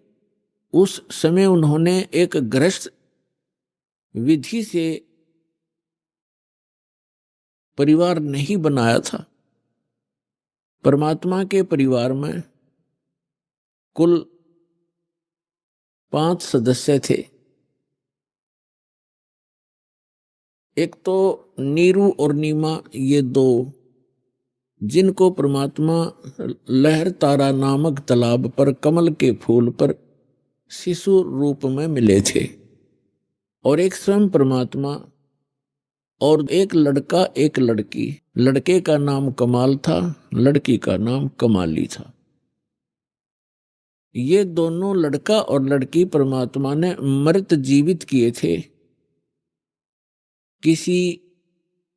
उस समय उन्होंने एक गृहस्थ विधि से परिवार नहीं बनाया था। परमात्मा के परिवार में कुल 5 सदस्य थे। एक तो नीरू और नीमा, ये 2, जिनको परमात्मा लहर तारा नामक तालाब पर कमल के फूल पर शिशु रूप में मिले थे, और एक स्वयं परमात्मा, और एक लड़का एक लड़की। लड़के का नाम कमाल था, लड़की का नाम कमाली था। ये दोनों, लड़का और लड़की, परमात्मा ने मृत जीवित किए थे किसी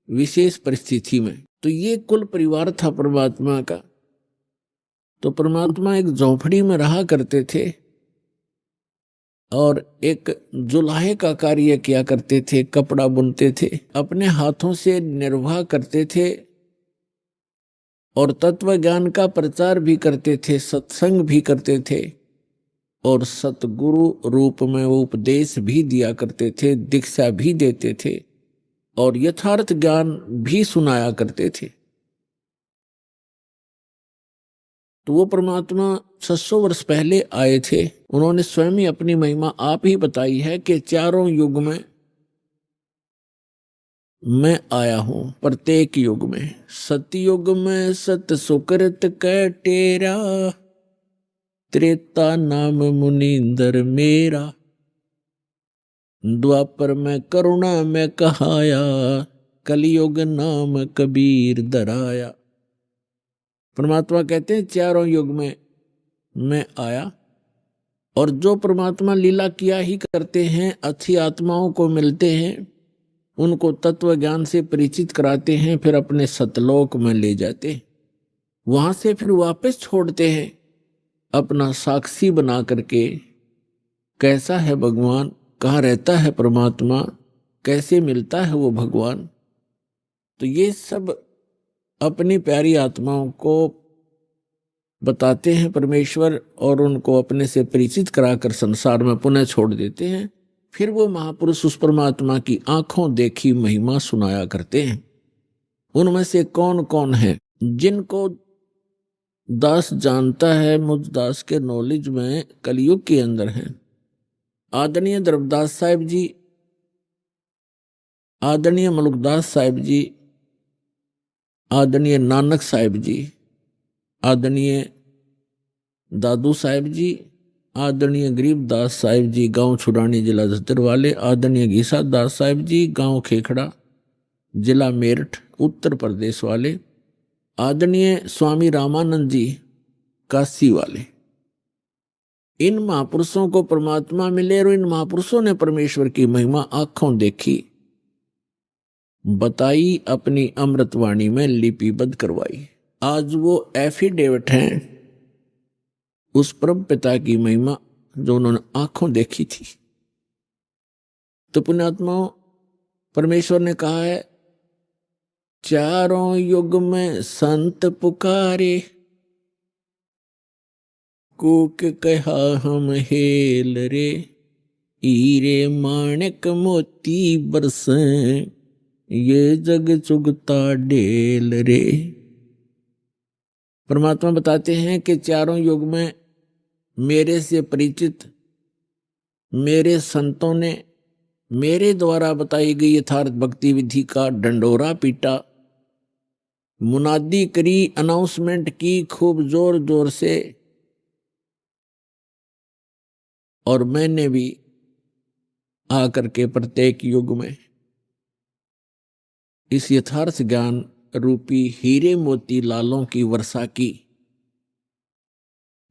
विशेष परिस्थिति में। तो ये कुल परिवार था परमात्मा का। तो परमात्मा एक झोपड़ी में रहा करते थे और एक जुलाहे का कार्य किया करते थे, कपड़ा बुनते थे, अपने हाथों से निर्वाह करते थे और तत्व ज्ञान का प्रचार भी करते थे, सत्संग भी करते थे और सतगुरु रूप में वो उपदेश भी दिया करते थे, दीक्षा भी देते थे और यथार्थ ज्ञान भी सुनाया करते थे। तो वो परमात्मा 600 वर्ष पहले आए थे। उन्होंने स्वयं ही अपनी महिमा आप ही बताई है कि चारों युग में मैं आया हूं, प्रत्येक युग में। सतयुग में सत सुकृत कै टेरा, त्रेता नाम मुनींदर मेरा, द्वापर में करुणा में कहाया, कलयुग नाम कबीर धराया। परमात्मा कहते हैं चारों युग में मैं आया, और जो परमात्मा लीला किया ही करते हैं, अच्छी आत्माओं को मिलते हैं, उनको तत्व ज्ञान से परिचित कराते हैं, फिर अपने सतलोक में ले जाते हैं, वहां से फिर वापस छोड़ते हैं अपना साक्षी बना करके। कैसा है भगवान, कहाँ रहता है परमात्मा, कैसे मिलता है वो भगवान। तो ये सब अपनी प्यारी आत्माओं को बताते हैं परमेश्वर, और उनको अपने से परिचित कराकर संसार में पुनः छोड़ देते हैं। फिर वो महापुरुष उस परमात्मा की आंखों देखी महिमा सुनाया करते हैं। उनमें से कौन कौन है जिनको दास जानता है, मुझ दास के नॉलेज में कलयुग के अंदर है। आदरणीय द्रवदास साहिब जी, आदरणीय मलुकदास साहिब जी, आदरणीय नानक साहिब जी, आदरणीय दादू साहिब जी, आदरणीय गरीबदास साहिब जी, गांव छुड़ानी, जिला झज्जर वाले, आदरणीय घीसा दास साहिब जी, गांव खेखड़ा, जिला मेरठ, उत्तर प्रदेश वाले, आदरणीय स्वामी रामानंद जी, काशी वाले। इन महापुरुषों को परमात्मा मिले और इन महापुरुषों ने परमेश्वर की महिमा आंखों देखी, बताई, अपनी अमृतवाणी में लिपिबद्ध करवाई। आज वो एफिडेविट हैं उस परम पिता की महिमा जो उन्होंने आंखों देखी थी। तो पुण्यात्माओं, परमेश्वर ने कहा है, चारों युग में संत पुकारे, कूक कहा हम हेल रे, हीरे माणिक मोती बरसें, ये जग चुगता ढेल रे। परमात्मा बताते हैं कि चारों युग में मेरे से परिचित मेरे संतों ने मेरे द्वारा बताई गई यथार्थ भक्ति विधि का डंडोरा पीटा, मुनादी करी, अनाउंसमेंट की खूब जोर जोर से, और मैंने भी आकर के प्रत्येक युग में इस यथार्थ ज्ञान रूपी हीरे मोती लालों की वर्षा की।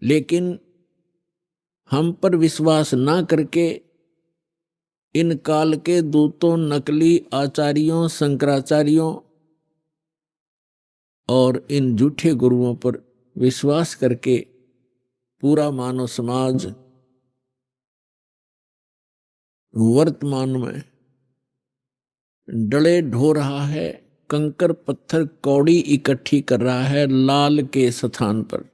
लेकिन हम पर विश्वास ना करके इन काल के दूतों, नकली आचार्यों, शंकराचार्यों और इन झूठे गुरुओं पर विश्वास करके पूरा मानव समाज वर्तमान में डले ढो रहा है, कंकर पत्थर कौड़ी इकट्ठी कर रहा है लाल के स्थान पर।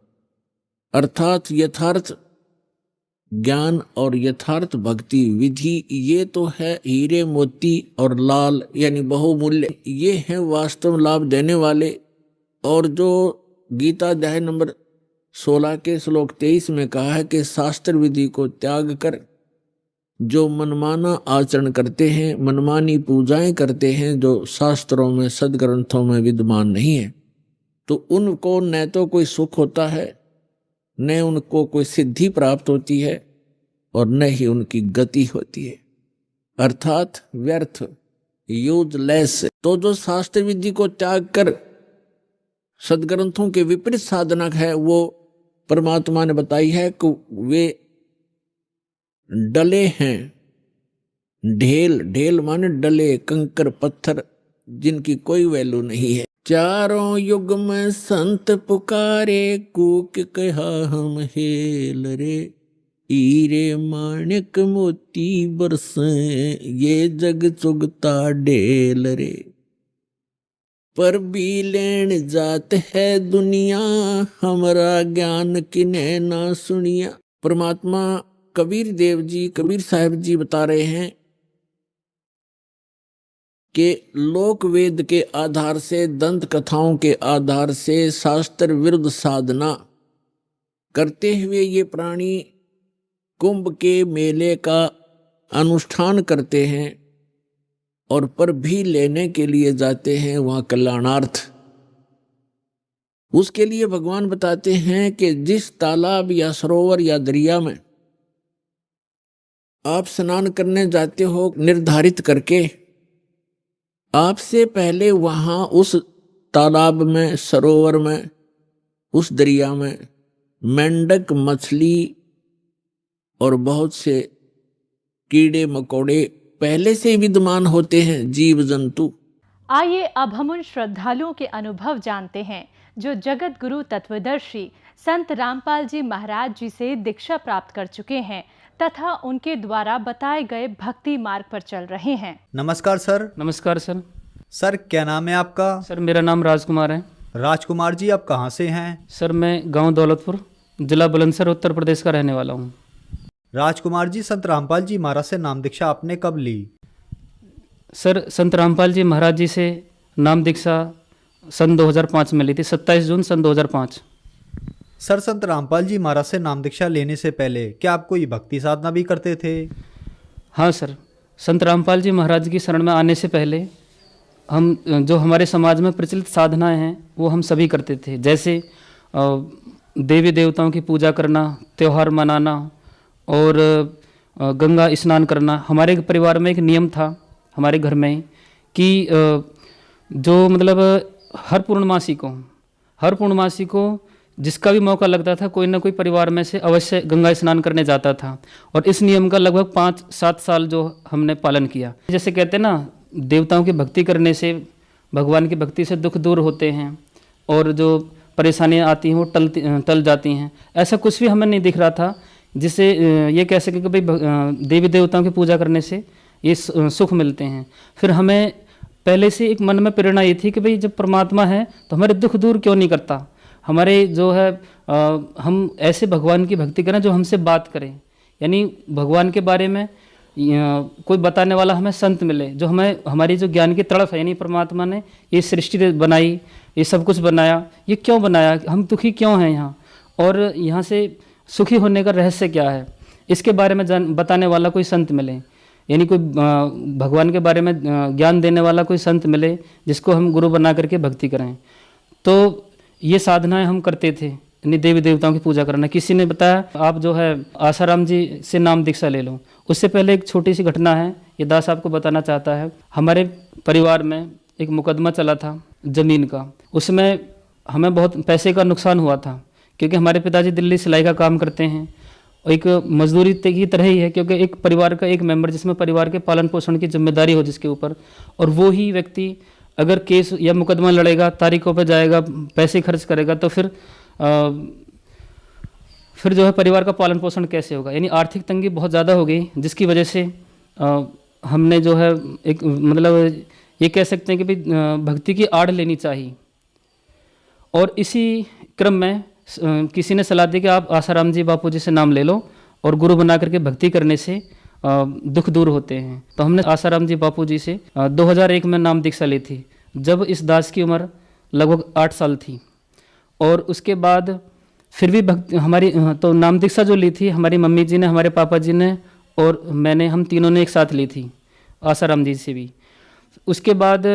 अर्थात यथार्थ ज्ञान और यथार्थ भक्ति विधि ये तो है हीरे मोती और लाल यानी बहुमूल्य, ये हैं वास्तव लाभ देने वाले। और जो गीता अध्याय नंबर 16 के श्लोक 23 में कहा है कि शास्त्र विधि को त्याग कर जो मनमाना आचरण करते हैं, मनमानी पूजाएं करते हैं जो शास्त्रों में सदग्रंथों में विद्यमान नहीं है, तो उनको न तो कोई सुख होता है, न उनको कोई सिद्धि प्राप्त होती है और न ही उनकी गति होती है, अर्थात व्यर्थ, यूजलेस। तो जो शास्त्र विधि को त्याग कर सदग्रंथों के विपरीत साधनक है, वो परमात्मा ने बताई है कि वे डले हैं। ढेल, ढेल माने डले, कंकर पत्थर जिनकी कोई वैल्यू नहीं है। चारों युग में संत पुकारे, कूक कहा हम हेल रे, हीरे माणिक मोती बरसे, ये जग चुगता ढेल रे। पर भी लेन जात है दुनिया, हमारा ज्ञान किन्हे ना सुनिया। परमात्मा कबीर देव जी, कबीर साहब जी बता रहे हैं कि लोक वेद के आधार से, दंत कथाओं के आधार से शास्त्र विरुद्ध साधना करते हुए ये प्राणी कुंभ के मेले का अनुष्ठान करते हैं और पर भी लेने के लिए जाते हैं वहां कल्याणार्थ। उसके लिए भगवान बताते हैं कि जिस तालाब या सरोवर या दरिया में आप स्नान करने जाते हो निर्धारित करके, आपसे पहले वहां उस तालाब में, सरोवर में, उस दरिया में मेंढक, मछली और बहुत से कीड़े मकोड़े पहले से विद्यमान होते हैं, जीव जंतु। आइए अब हम उन श्रद्धालुओं के अनुभव जानते हैं जो जगत गुरु तत्वदर्शी संत रामपाल जी महाराज जी से दीक्षा प्राप्त कर चुके हैं तथा उनके द्वारा बताए गए भक्ति मार्ग पर चल रहे हैं। नमस्कार सर। नमस्कार सर। सर क्या नाम है आपका? सर मेरा नाम राजकुमार है। राजकुमार जी आप कहाँ से हैं? सर मैं गांव दौलतपुर, जिला बुलंदशहर, उत्तर प्रदेश का रहने वाला हूँ। राजकुमार जी, संत रामपाल जी महाराज से नाम दीक्षा आपने कब ली? सर संत रामपाल जी महाराज जी से नाम दीक्षा सन 2005 में ली थी, 27 जून सन 2005। सर संत रामपाल जी महाराज से नाम दीक्षा लेने से पहले क्या आप कोई भक्ति साधना भी करते थे? हाँ सर, संत रामपाल जी महाराज की शरण में आने से पहले हम जो हमारे समाज में प्रचलित साधनाएं हैं वो हम सभी करते थे, जैसे देवी देवताओं की पूजा करना, त्यौहार मनाना और गंगा स्नान करना। हमारे परिवार में एक नियम था हमारे घर में कि जो मतलब हर पूर्णमासी को जिसका भी मौका लगता था कोई ना कोई परिवार में से अवश्य गंगा स्नान करने जाता था। और इस नियम का लगभग 5-7 साल जो हमने पालन किया। जैसे कहते हैं ना, देवताओं की भक्ति करने से, भगवान की भक्ति से दुख दूर होते हैं और जो परेशानियां आती हैं वो टल जाती हैं। ऐसा कुछ भी हमें नहीं दिख रहा था जिससे ये कह सके कि भाई देवी देवताओं की पूजा करने से ये सुख मिलते हैं। फिर हमें पहले से एक मन में प्रेरणा ये थी कि भाई जब परमात्मा है तो हमारे दुख दूर क्यों नहीं करता। हमारे जो है हम ऐसे भगवान की भक्ति करें जो हमसे बात करें, यानी भगवान के बारे में कोई बताने वाला हमें संत मिले, जो हमें हमारी जो ज्ञान की तड़प है, यानी परमात्मा ने ये सृष्टि बनाई, ये सब कुछ बनाया, ये क्यों बनाया, हम दुखी क्यों हैं यहाँ और यहाँ से सुखी होने का रहस्य क्या है, इसके बारे में बताने वाला कोई संत मिले, यानी कोई भगवान के बारे में ज्ञान देने वाला कोई संत मिले जिसको हम गुरु बना करके भक्ति करें। तो ये साधनाएं हम करते थे, यानी देवी देवताओं की पूजा करना। किसी ने बताया आप जो है आसाराम जी से नाम दीक्षा ले लो। उससे पहले एक छोटी सी घटना है, ये दास आपको बताना चाहता है। हमारे परिवार में एक मुकदमा चला था ज़मीन का, उसमें हमें बहुत पैसे का नुकसान हुआ था क्योंकि हमारे पिताजी दिल्ली सिलाई का काम करते हैं। एक मजदूरी की तरह ही है, क्योंकि एक परिवार का एक मेंबर जिसमें परिवार के पालन पोषण की जिम्मेदारी हो जिसके ऊपर, और वो ही व्यक्ति अगर केस या मुकदमा लड़ेगा, तारीखों पर जाएगा, पैसे खर्च करेगा, तो फिर जो है परिवार का पालन पोषण कैसे होगा। यानी आर्थिक तंगी बहुत ज़्यादा हो गई, जिसकी वजह से हमने जो है एक मतलब ये कह सकते हैं कि भाई भक्ति की आड़ लेनी चाहिए। और इसी क्रम में किसी ने सलाह दी कि आप आसाराम जी बापू जी से नाम ले लो और गुरु बना करके भक्ति करने से दुख दूर होते हैं। तो हमने आसाराम जी बापू जी से 2001 में नाम दीक्षा ली थी, जब इस दास की उम्र लगभग 8 साल थी। और उसके बाद फिर भी भक्ति हमारी तो नाम दीक्षा जो ली थी हमारी मम्मी जी ने, हमारे पापा जी ने और मैंने, हम तीनों ने एक साथ ली थी आसाराम जी से भी। उसके बाद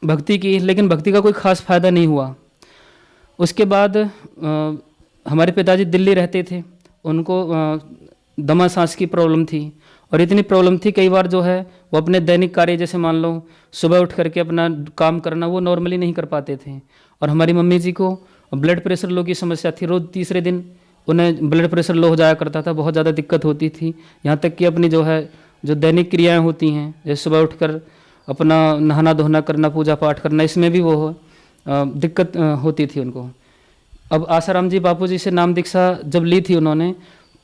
भक्ति की, लेकिन भक्ति का कोई ख़ास फ़ायदा नहीं हुआ। उसके बाद हमारे पिताजी दिल्ली रहते थे, उनको दमा सांस की प्रॉब्लम थी और इतनी प्रॉब्लम थी कई बार जो है वो अपने दैनिक कार्य जैसे मान लो सुबह उठ करके अपना काम करना वो नॉर्मली नहीं कर पाते थे। और हमारी मम्मी जी को ब्लड प्रेशर लो की समस्या थी, रोज़ तीसरे दिन उन्हें ब्लड प्रेशर लो हो जाया करता था, बहुत ज़्यादा दिक्कत होती थी। यहाँ तक कि अपनी जो है जो दैनिक क्रियाएँ होती हैं जैसे सुबह उठकर अपना नहाना धोना करना, पूजा पाठ करना, इसमें भी वो दिक्कत होती थी उनको। अब आसाराम जी बापू जी से नाम दीक्षा जब ली थी उन्होंने,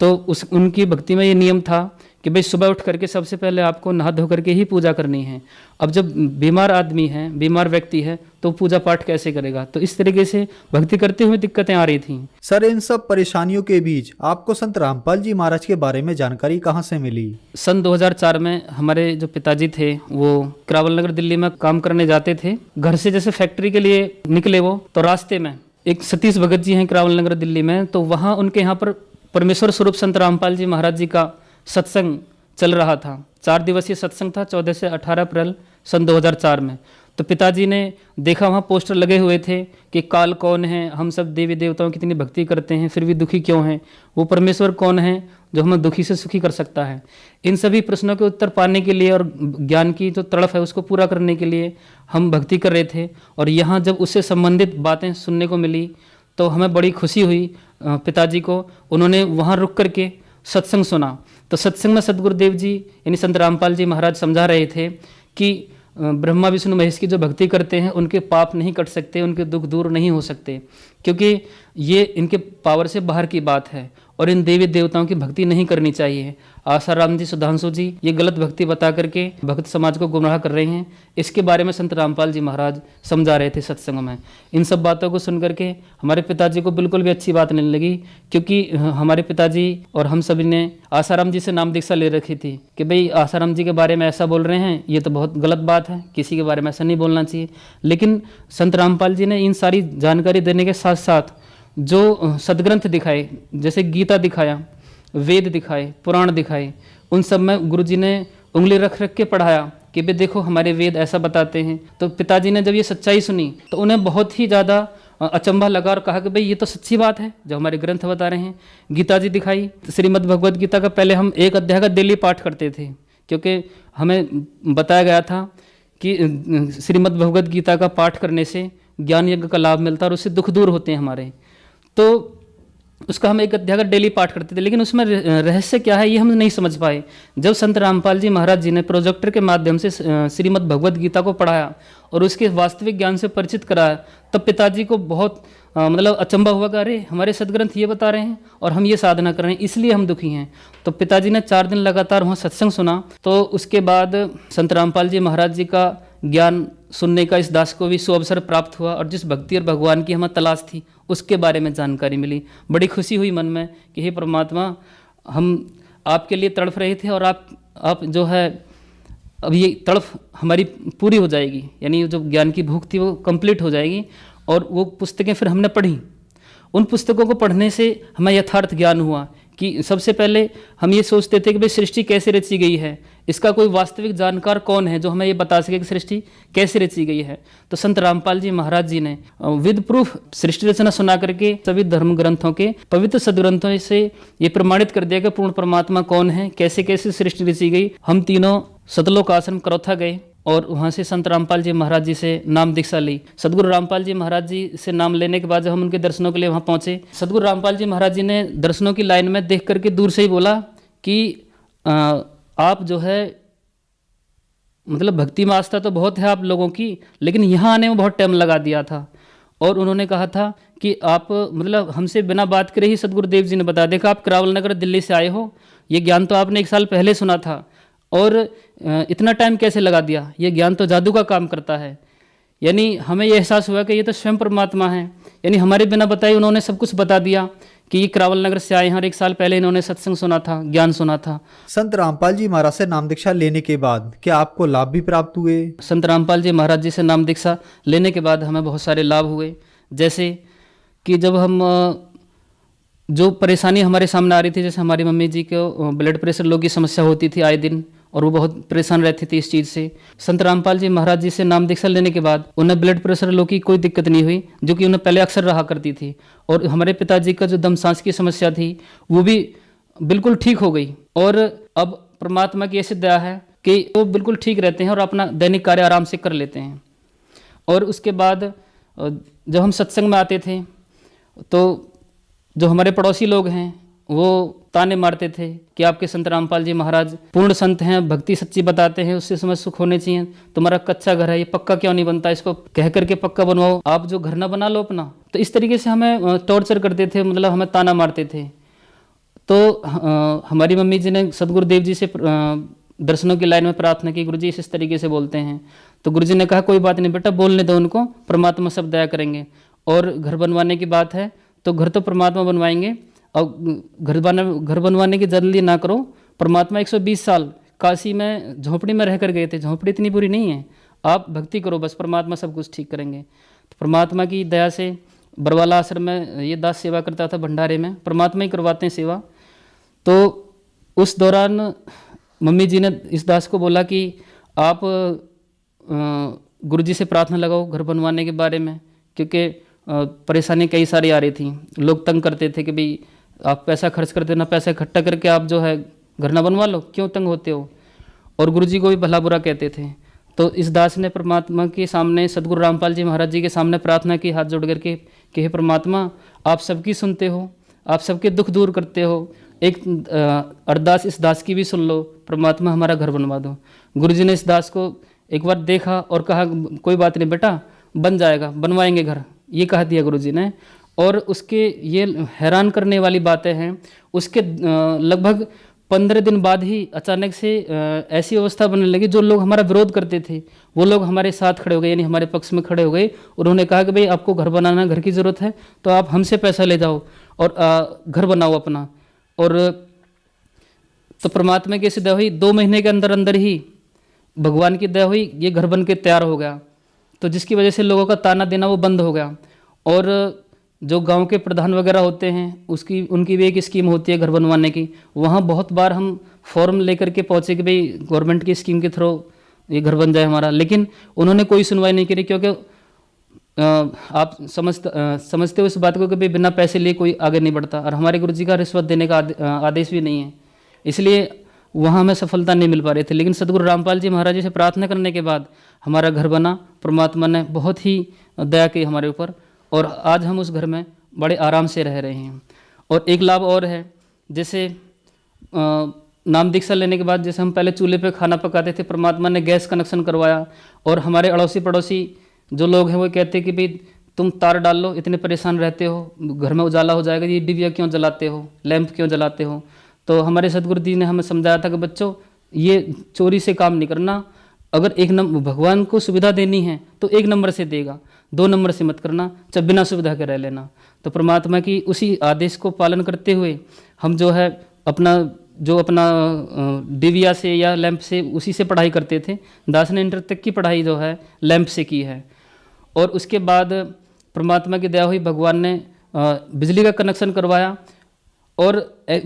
तो उनकी भक्ति में ये नियम था कि भाई सुबह उठ करके सबसे पहले आपको नहा धो करके ही पूजा करनी है। अब जब बीमार आदमी है, बीमार व्यक्ति है, तो पूजा पाठ कैसे करेगा? तो इस तरीके से भक्ति करते हुए दिक्कतें आ रही थीं। सर, इन सब परेशानियों के बीच आपको संत रामपाल जी महाराज के बारे में जानकारी कहाँ से मिली? सन 2004 में हमारे जो पिताजी थे वो करावल नगर दिल्ली में काम करने जाते थे। घर से जैसे फैक्ट्री के लिए निकले वो, तो रास्ते में एक सतीश भगत जी हैं करावल नगर दिल्ली में, तो वहाँ उनके यहाँ पर परमेश्वर स्वरूप संत रामपाल जी महाराज जी का सत्संग चल रहा था। 4 दिवसीय सत्संग था 14 से 18 अप्रैल सन 2004 में। तो पिताजी ने देखा वहाँ पोस्टर लगे हुए थे कि काल कौन है, हम सब देवी देवताओं की इतनी भक्ति करते हैं फिर भी दुखी क्यों हैं, वो परमेश्वर कौन है जो हमें दुखी से सुखी कर सकता है। इन सभी प्रश्नों के उत्तर पाने के लिए और ज्ञान की जो तड़फ है उसको पूरा करने के लिए हम भक्ति कर रहे थे। और यहाँ जब उससे संबंधित बातें सुनने को मिली तो हमें बड़ी खुशी हुई पिताजी को। उन्होंने वहाँ रुक करके सत्संग सुना। तो सत्संग में सदगुरुदेव जी यानी संत रामपाल जी महाराज समझा रहे थे कि ब्रह्मा विष्णु महेश की जो भक्ति करते हैं उनके पाप नहीं कट सकते, उनके दुख दूर नहीं हो सकते, क्योंकि ये इनके पावर से बाहर की बात है और इन देवी देवताओं की भक्ति नहीं करनी चाहिए। आसाराम जी, सुधांशु जी ये गलत भक्ति बता करके भक्त समाज को गुमराह कर रहे हैं। इसके बारे में संत रामपाल जी महाराज समझा रहे थे सत्संग में। इन सब बातों को सुन करके हमारे पिताजी को बिल्कुल भी अच्छी बात नहीं लगी, क्योंकि हमारे पिताजी और हम सभी ने आसाराम जी से नाम दीक्षा ले रखी थी कि भाई आसाराम जी के बारे में ऐसा बोल रहे हैं, ये तो बहुत गलत बात है, किसी के बारे में ऐसा नहीं बोलना चाहिए। लेकिन संत रामपाल जी ने इन सारी जानकारी देने के साथ साथ जो सदग्रंथ दिखाए, जैसे गीता दिखाया, वेद दिखाए, पुराण दिखाए, उन सब में गुरुजी ने उंगली रख रख के पढ़ाया कि भाई देखो हमारे वेद ऐसा बताते हैं। तो पिताजी ने जब ये सच्चाई सुनी तो उन्हें बहुत ही ज़्यादा अचंभा लगा और कहा कि भाई ये तो सच्ची बात है जो हमारे ग्रंथ बता रहे हैं। गीता जी दिखाई, श्रीमद् भगवद गीता का पहले हम एक अध्याय का डेली पाठ करते थे, क्योंकि हमें बताया गया था कि श्रीमद् भगवद गीता का पाठ करने से ज्ञान यज्ञ का लाभ मिलता है और उससे दुख दूर होते हैं हमारे। तो उसका हम एक अध्याय का डेली पाठ करते थे, लेकिन उसमें रहस्य क्या है ये हम नहीं समझ पाए। जब संत रामपाल जी महाराज जी ने प्रोजेक्टर के माध्यम से श्रीमद् भगवद गीता को पढ़ाया और उसके वास्तविक ज्ञान से परिचित कराया, तब पिताजी को बहुत मतलब अचंभा हुआ कि अरे हमारे सदग्रंथ ये बता रहे हैं और हम ये साधना कर रहे हैं, इसलिए हम दुखी हैं। तो पिताजी ने 4 दिन लगातार वहाँ सत्संग सुना। तो उसके बाद संत रामपाल जी महाराज जी का ज्ञान सुनने का इस दास को भी सुअवसर प्राप्त हुआ और जिस भक्ति और भगवान की हमें तलाश थी उसके बारे में जानकारी मिली। बड़ी खुशी हुई मन में कि हे परमात्मा, हम आपके लिए तड़फ रहे थे और आप जो है अब ये तड़फ हमारी पूरी हो जाएगी, यानी जो ज्ञान की भूख थी वो कंप्लीट हो जाएगी। और वो पुस्तकें फिर हमने पढ़ी। उन पुस्तकों को पढ़ने से हमें यथार्थ ज्ञान हुआ कि सबसे पहले हम ये सोचते थे कि भाई सृष्टि कैसे रची गई है, इसका कोई वास्तविक जानकार कौन है जो हमें ये बता सके कि सृष्टि कैसे रची गई है। तो संत रामपाल जी महाराज जी ने विद प्रूफ सृष्टि रचना सुना करके सभी धर्म ग्रंथों के पवित्र सदग्रंथों से ये प्रमाणित कर दिया कि पूर्ण परमात्मा कौन है, कैसे कैसे सृष्टि रची गई। हम तीनों सतलोक आश्रम करौथा गए और वहाँ से संत रामपाल जी महाराज जी से नाम दीक्षा ली। सदगुरु रामपाल जी महाराज जी से नाम लेने के बाद जब हम उनके दर्शनों के लिए वहाँ पहुँचे, सदगुरु रामपाल जी महाराज जी ने दर्शनों की लाइन में देख करके दूर से ही बोला कि आप जो है मतलब भक्ति में आस्था तो बहुत है आप लोगों की, लेकिन यहाँ आने में बहुत टाइम लगा दिया था। और उन्होंने कहा था कि आप मतलब हमसे बिना बात करे ही सदगुरुदेव जी ने बता देखा आप करावल नगर दिल्ली से आए हो, ये ज्ञान तो आपने 1 साल पहले सुना था और इतना टाइम कैसे लगा दिया, ये ज्ञान तो जादू का काम करता है। यानी हमें ये एहसास हुआ कि ये तो स्वयं परमात्मा है, यानी हमारे बिना बताए उन्होंने सब कुछ बता दिया कि ये करावल नगर से आए हैं और 1 साल पहले इन्होंने सत्संग सुना था, ज्ञान सुना था। संत रामपाल जी महाराज से नाम दीक्षा लेने के बाद क्या आपको लाभ भी प्राप्त हुए? संत रामपाल जी महाराज जी से नाम दीक्षा लेने के बाद हमें बहुत सारे लाभ हुए। जैसे कि जब हम जो परेशानी हमारे सामने आ रही थी, जैसे हमारी मम्मी जी को ब्लड प्रेशर लो की समस्या होती थी आए दिन, और वो बहुत परेशान रहती थी इस चीज़ से। संत रामपाल जी महाराज जी से नाम दीक्षा लेने के बाद उन्हें ब्लड प्रेशर लो की कोई दिक्कत नहीं हुई, जो कि उन्हें पहले अक्सर रहा करती थी। और हमारे पिताजी का जो दम सांस की समस्या थी वो भी बिल्कुल ठीक हो गई। और अब परमात्मा की ऐसी दया है कि वो बिल्कुल ठीक रहते हैं और अपना दैनिक कार्य आराम से कर लेते हैं। और उसके बाद जब हम सत्संग में आते थे तो जो हमारे पड़ोसी लोग हैं वो ताने मारते थे कि आपके संत रामपाल जी महाराज पूर्ण संत हैं, भक्ति सच्ची बताते हैं, उससे समय सुख होने चाहिए, तुम्हारा कच्चा घर है ये पक्का क्यों नहीं बनता, इसको कह करके पक्का बनवाओ, आप जो घर ना बना लो अपना। तो इस तरीके से हमें टॉर्चर करते थे, मतलब हमें ताना मारते थे। तो हमारी मम्मी जी ने सदगुरुदेव जी से दर्शनों की लाइन में प्रार्थना की, गुरुजी इस तरीके से बोलते हैं। तो गुरुजी ने कहा कोई बात नहीं बेटा, बोलने दो उनको, परमात्मा सब दया करेंगे। और घर बनवाने की बात है तो घर तो परमात्मा बनवाएंगे, और घर बनवाने की जल्दी ना करो, परमात्मा 120 साल काशी में झोंपड़ी में रहकर गए थे, झोंपड़ी इतनी बुरी नहीं है, आप भक्ति करो बस, परमात्मा सब कुछ ठीक करेंगे। तो परमात्मा की दया से बरवाला आश्रम में ये दास सेवा करता था भंडारे में, परमात्मा ही करवाते हैं सेवा। तो उस दौरान मम्मी जी ने इस दास को बोला कि आप गुरुजी से प्रार्थना लगाओ घर बनवाने के बारे में, क्योंकि परेशानी कई सारी आ रही थी, लोग तंग करते थे कि भाई आप पैसा खर्च करते ना, पैसा इकट्ठा करके आप जो है घर ना बनवा लो, क्यों तंग होते हो। और गुरुजी को भी भला बुरा कहते थे। तो इस दास ने परमात्मा के सामने, सदगुरु रामपाल जी महाराज जी के सामने प्रार्थना की हाथ जोड़ करके कि हे परमात्मा, आप सबकी सुनते हो, आप सबके दुख दूर करते हो, एक अरदास इस दास की भी सुन लो, परमात्मा हमारा घर बनवा दो। गुरुजी ने इस दास को एक बार देखा और कहा कोई बात नहीं बेटा, बन जाएगा, बनवाएंगे घर, ये कह दिया गुरुजी ने। और उसके ये हैरान करने वाली बातें हैं, उसके लगभग 15 दिन बाद ही अचानक से ऐसी अवस्था बनने लगी, जो लोग हमारा विरोध करते थे वो लोग हमारे साथ खड़े हो गए, यानी हमारे पक्ष में खड़े हो गए। उन्होंने कहा कि भाई आपको घर बनाना, घर की ज़रूरत है तो आप हमसे पैसा ले जाओ और घर बनाओ अपना। और तो परमात्मा की ऐसी दया हुई, 2 महीने के अंदर अंदर ही भगवान की दया हुई, ये घर बन के तैयार हो गया। तो जिसकी वजह से लोगों का ताना देना वो बंद हो गया। और जो गांव के प्रधान वगैरह होते हैं उनकी भी एक स्कीम होती है घर बनवाने की, वहाँ बहुत बार हम फॉर्म लेकर के पहुँचे कि भाई गवर्नमेंट की स्कीम के थ्रू ये घर बन जाए हमारा, लेकिन उन्होंने कोई सुनवाई नहीं करी, क्योंकि आप समझते हो इस बात को कि भाई बिना पैसे लिए कोई आगे नहीं बढ़ता, और हमारे गुरुजी का रिश्वत देने का आदेश भी नहीं है, इसलिए वहाँ हमें सफलता नहीं मिल पा रही थी। लेकिन सदगुरु रामपाल जी महाराज जी से प्रार्थना करने के बाद हमारा घर बना, परमात्मा ने बहुत ही दया की हमारे ऊपर, और आज हम उस घर में बड़े आराम से रह रहे हैं। और एक लाभ और है, जैसे नाम दीक्षा लेने के बाद जैसे हम पहले चूल्हे पे खाना पकाते थे, परमात्मा ने गैस कनेक्शन करवाया। और हमारे अड़ोसी पड़ोसी जो लोग हैं वो कहते कि भाई तुम तार डाल लो, इतने परेशान रहते हो, घर में उजाला हो जाएगा, ये डिबिया क्यों जलाते हो, लैंप क्यों जलाते हो। तो हमारे सदगुरु जी ने हमें समझाया था कि बच्चों ये चोरी से काम नहीं करना, अगर एक नंबर भगवान को सुविधा देनी है तो 1 नंबर से देगा, 2 नंबर से मत करना, चाहे बिना सुविधा के रह लेना। तो परमात्मा की उसी आदेश को पालन करते हुए हम जो है अपना डिबिया से या लैंप से उसी से पढ़ाई करते थे। दास ने इंटर तक की पढ़ाई जो है लैंप से की है। और उसके बाद परमात्मा की दया हुई, भगवान ने बिजली का कनेक्शन करवाया, और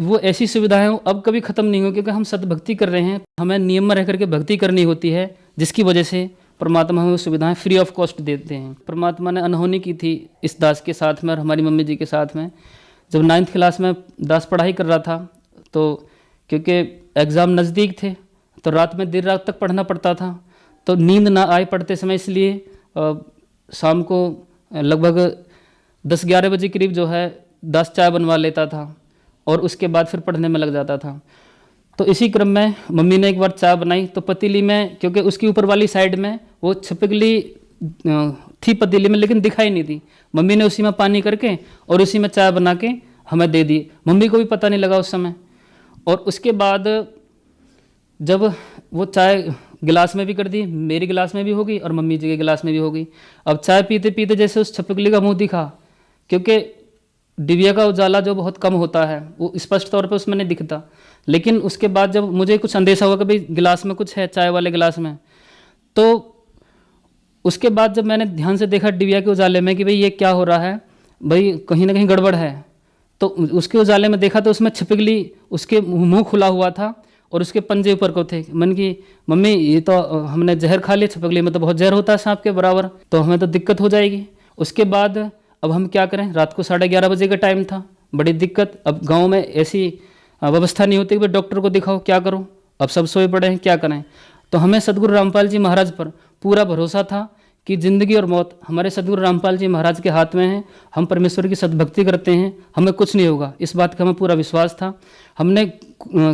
वो ऐसी सुविधाएं अब कभी ख़त्म नहीं हो, क्योंकि हम सतभक्ति कर रहे हैं, हमें नियम में रह करके भक्ति करनी होती है, जिसकी वजह से परमात्मा हमें सुविधाएं फ्री ऑफ कॉस्ट देते हैं। परमात्मा ने अनहोनी की थी इस दास के साथ में और हमारी मम्मी जी के साथ में। जब 9th क्लास में दास पढ़ाई कर रहा था, तो क्योंकि एग्ज़ाम नज़दीक थे तो रात में देर रात तक पढ़ना पड़ता था, तो नींद ना आए पढ़ते समय, इसलिए शाम को लगभग 10-11 बजे करीब जो है दास चाय बनवा लेता था और उसके बाद फिर पढ़ने में लग जाता था। तो इसी क्रम में मम्मी ने एक बार चाय बनाई, तो पतीली में, क्योंकि उसकी ऊपर वाली साइड में वो छिपकली थी पतीली में, लेकिन दिखाई नहीं दी, मम्मी ने उसी में पानी करके और उसी में चाय बना के हमें दे दी। मम्मी को भी पता नहीं लगा उस समय। और उसके बाद जब वो चाय गिलास में भी कर दी, मेरी गिलास में भी होगी और मम्मी जी के गिलास में भी होगी। अब चाय पीते पीते जैसे उस छिपकली का मुंह दिखा, क्योंकि डिबिया का उजाला जो बहुत कम होता है वो स्पष्ट तौर पे उसमें नहीं दिखता, लेकिन उसके बाद जब मुझे कुछ अंदेशा हुआ कि भाई गिलास में कुछ है, चाय वाले गिलास में, तो उसके बाद जब मैंने ध्यान से देखा डिबिया के उजाले में कि भाई ये क्या हो रहा है, भाई कहीं ना कहीं गड़बड़ है, तो उसके उजाले में देखा तो उसमें छिपकली, उसके मुंह खुला हुआ था और उसके पंजे ऊपर को थे। मन की मम्मी ये तो हमने जहर खा लिया, छिपकली में तो बहुत जहर होता है सांप के बराबर, तो हमें तो दिक्कत हो जाएगी। उसके बाद अब हम क्या करें, रात को 11:30 बजे का टाइम था, बड़ी दिक्कत। अब गांव में ऐसी व्यवस्था नहीं होती कि डॉक्टर को दिखाओ, क्या करो, अब सब सोए पड़े हैं, क्या करें। तो हमें सदगुरु रामपाल जी महाराज पर पूरा भरोसा था कि ज़िंदगी और मौत हमारे सदगुरु रामपाल जी महाराज के हाथ में है, हम परमेश्वर की सद्भक्ति करते हैं, हमें कुछ नहीं होगा, इस बात का हमें पूरा विश्वास था। हमने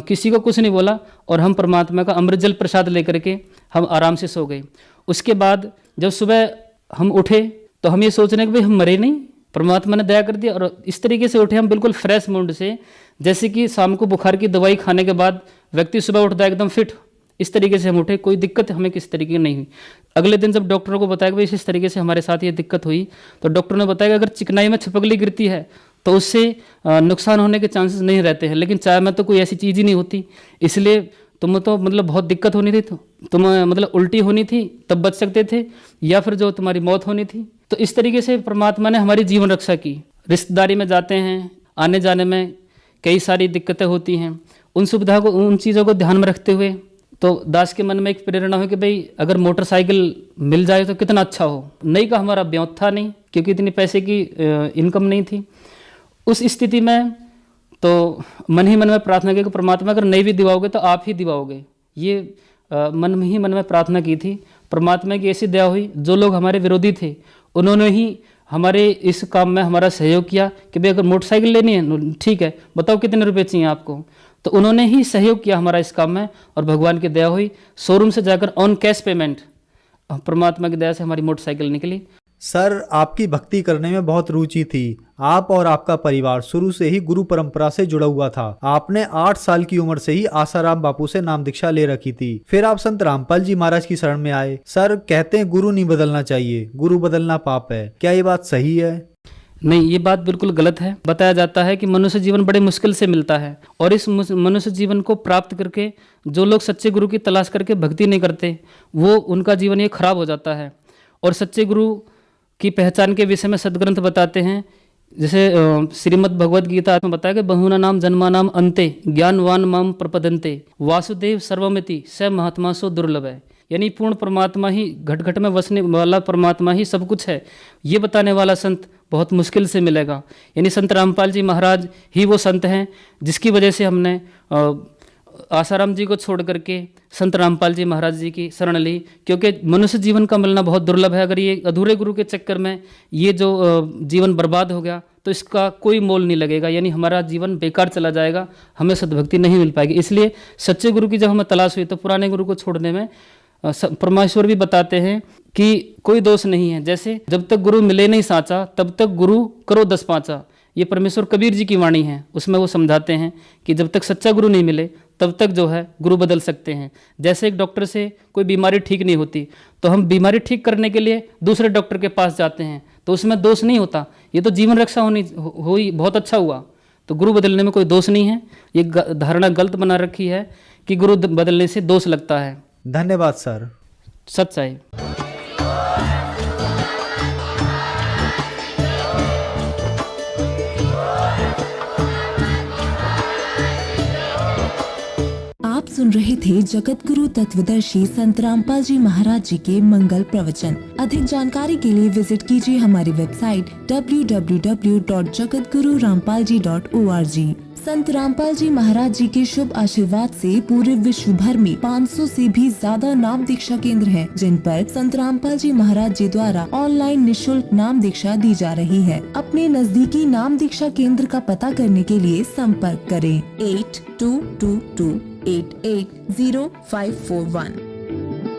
किसी को कुछ नहीं बोला और हम परमात्मा का अमृत जल प्रसाद लेकर के हम आराम से सो गए। उसके बाद जब सुबह हम उठे तो हम ये सोच रहे हैं कि भाई हम मरे नहीं, परमात्मा ने दया कर दिया, और इस तरीके से उठे हम बिल्कुल फ्रेश मूड से, जैसे कि शाम को बुखार की दवाई खाने के बाद व्यक्ति सुबह उठता है एकदम फिट, इस तरीके से हम उठे, कोई दिक्कत हमें किसी तरीके की नहीं हुई। अगले दिन जब डॉक्टरों को बताया कि भाई इस तरीके से हमारे साथ ये दिक्कत हुई, तो डॉक्टर ने बताया कि अगर चिकनाई में छिपकली गिरती है तो उससे नुकसान होने के चांसेस नहीं रहते हैं, लेकिन चाय में तो कोई ऐसी चीज़ ही नहीं होती, इसलिए तुम्हें तो मतलब बहुत दिक्कत होनी थी, तो तुम्हें मतलब उल्टी होनी थी तब बच सकते थे, या फिर जो तुम्हारी मौत होनी थी। तो इस तरीके से परमात्मा ने हमारी जीवन रक्षा की। रिश्तेदारी में जाते हैं, आने जाने में कई सारी दिक्कतें होती हैं, उन सुविधा को, उन चीज़ों को ध्यान में रखते हुए तो दास के मन में एक प्रेरणा हुई कि भाई अगर मोटरसाइकिल मिल जाए तो कितना अच्छा हो। नई का हमारा ब्योत था नहीं, क्योंकि इतनी पैसे की इनकम नहीं थी। उस स्थिति में तो मन ही मन में प्रार्थना की कि परमात्मा अगर नहीं भी दिवाओगे तो आप ही दिवाओगे, ये मन ही मन में प्रार्थना की थी। परमात्मा की ऐसी दया हुई, जो लोग हमारे विरोधी थे उन्होंने ही हमारे इस काम में हमारा सहयोग किया कि भाई अगर मोटरसाइकिल लेनी है ठीक है, बताओ कितने रुपए चाहिए आपको, तो उन्होंने ही सहयोग किया हमारा इस काम में, और भगवान की दया हुई, शोरूम से जाकर ऑन कैश पेमेंट परमात्मा की दया से हमारी मोटरसाइकिल निकली। सर, आपकी भक्ति करने में बहुत रुचि थी। आप और आपका परिवार शुरू से ही गुरु परंपरा से जुड़ा हुआ था। आपने 8 साल की उम्र से ही आसाराम बापू से नाम दीक्षा ले रखी थी। फिर आप संत रामपाल जी महाराज की शरण में आए। सर, कहते हैं गुरु नहीं बदलना चाहिए, गुरु बदलना पाप है, क्या ये बात सही है? नहीं, ये बात बिल्कुल गलत है। बताया जाता है कि मनुष्य जीवन बड़े मुश्किल से मिलता है, और इस मनुष्य जीवन को प्राप्त करके जो लोग सच्चे गुरु की तलाश करके भक्ति नहीं करते, वो उनका जीवन ये खराब हो जाता है। और सच्चे गुरु की पहचान के विषय में सदग्रंथ बताते हैं, जैसे श्रीमद् भगवद गीता में बताया कि बहुना नाम जन्मा नाम अंते ज्ञानवान माम प्रपदन्ते वासुदेव सर्वमिति स महात्मा सो दुर्लभ है। यानी पूर्ण परमात्मा ही, घट घट में वसने वाला परमात्मा ही सब कुछ है, ये बताने वाला संत बहुत मुश्किल से मिलेगा। यानी संत रामपाल जी महाराज ही वो संत हैं जिसकी वजह से हमने आसाराम जी को छोड़ करके संत रामपाल जी महाराज जी की शरण ली, क्योंकि मनुष्य जीवन का मिलना बहुत दुर्लभ है। अगर ये अधूरे गुरु के चक्कर में ये जो जीवन बर्बाद हो गया तो इसका कोई मोल नहीं लगेगा, यानी हमारा जीवन बेकार चला जाएगा, हमें सद्भक्ति नहीं मिल पाएगी। इसलिए सच्चे गुरु की जब हमें तलाश हुई तो पुराने गुरु को छोड़ने में परमेश्वर भी बताते हैं कि कोई दोष नहीं है। जैसे जब तक गुरु मिले नहीं साचा तब तक गुरु करो 10 पाँचा, ये परमेश्वर कबीर जी की वाणी है। उसमें वो समझाते हैं कि जब तक सच्चा गुरु नहीं मिले तब तक जो है गुरु बदल सकते हैं। जैसे एक डॉक्टर से कोई बीमारी ठीक नहीं होती तो हम बीमारी ठीक करने के लिए दूसरे डॉक्टर के पास जाते हैं, तो उसमें दोष नहीं होता, ये तो जीवन रक्षा हुई, बहुत अच्छा हुआ। तो गुरु बदलने में कोई दोष नहीं है। ये धारणा गलत बना रखी है कि गुरु बदलने से दोष लगता है। धन्यवाद सर। सच्चाई। आप सुन रहे थे जगत गुरु तत्वदर्शी संत रामपाल जी महाराज जी के मंगल प्रवचन। अधिक जानकारी के लिए विजिट कीजिए हमारी वेबसाइट www.jagatgururampalji.org। संत रामपाल जी महाराज जी के शुभ आशीर्वाद से पूरे विश्व भर में 500 से भी ज्यादा नाम दीक्षा केंद्र हैं, जिन पर संत रामपाल जी महाराज जी द्वारा ऑनलाइन निशुल्क नाम दीक्षा दी जा रही है। अपने नजदीकी नाम दीक्षा केंद्र का पता करने के लिए संपर्क करें 8222880541।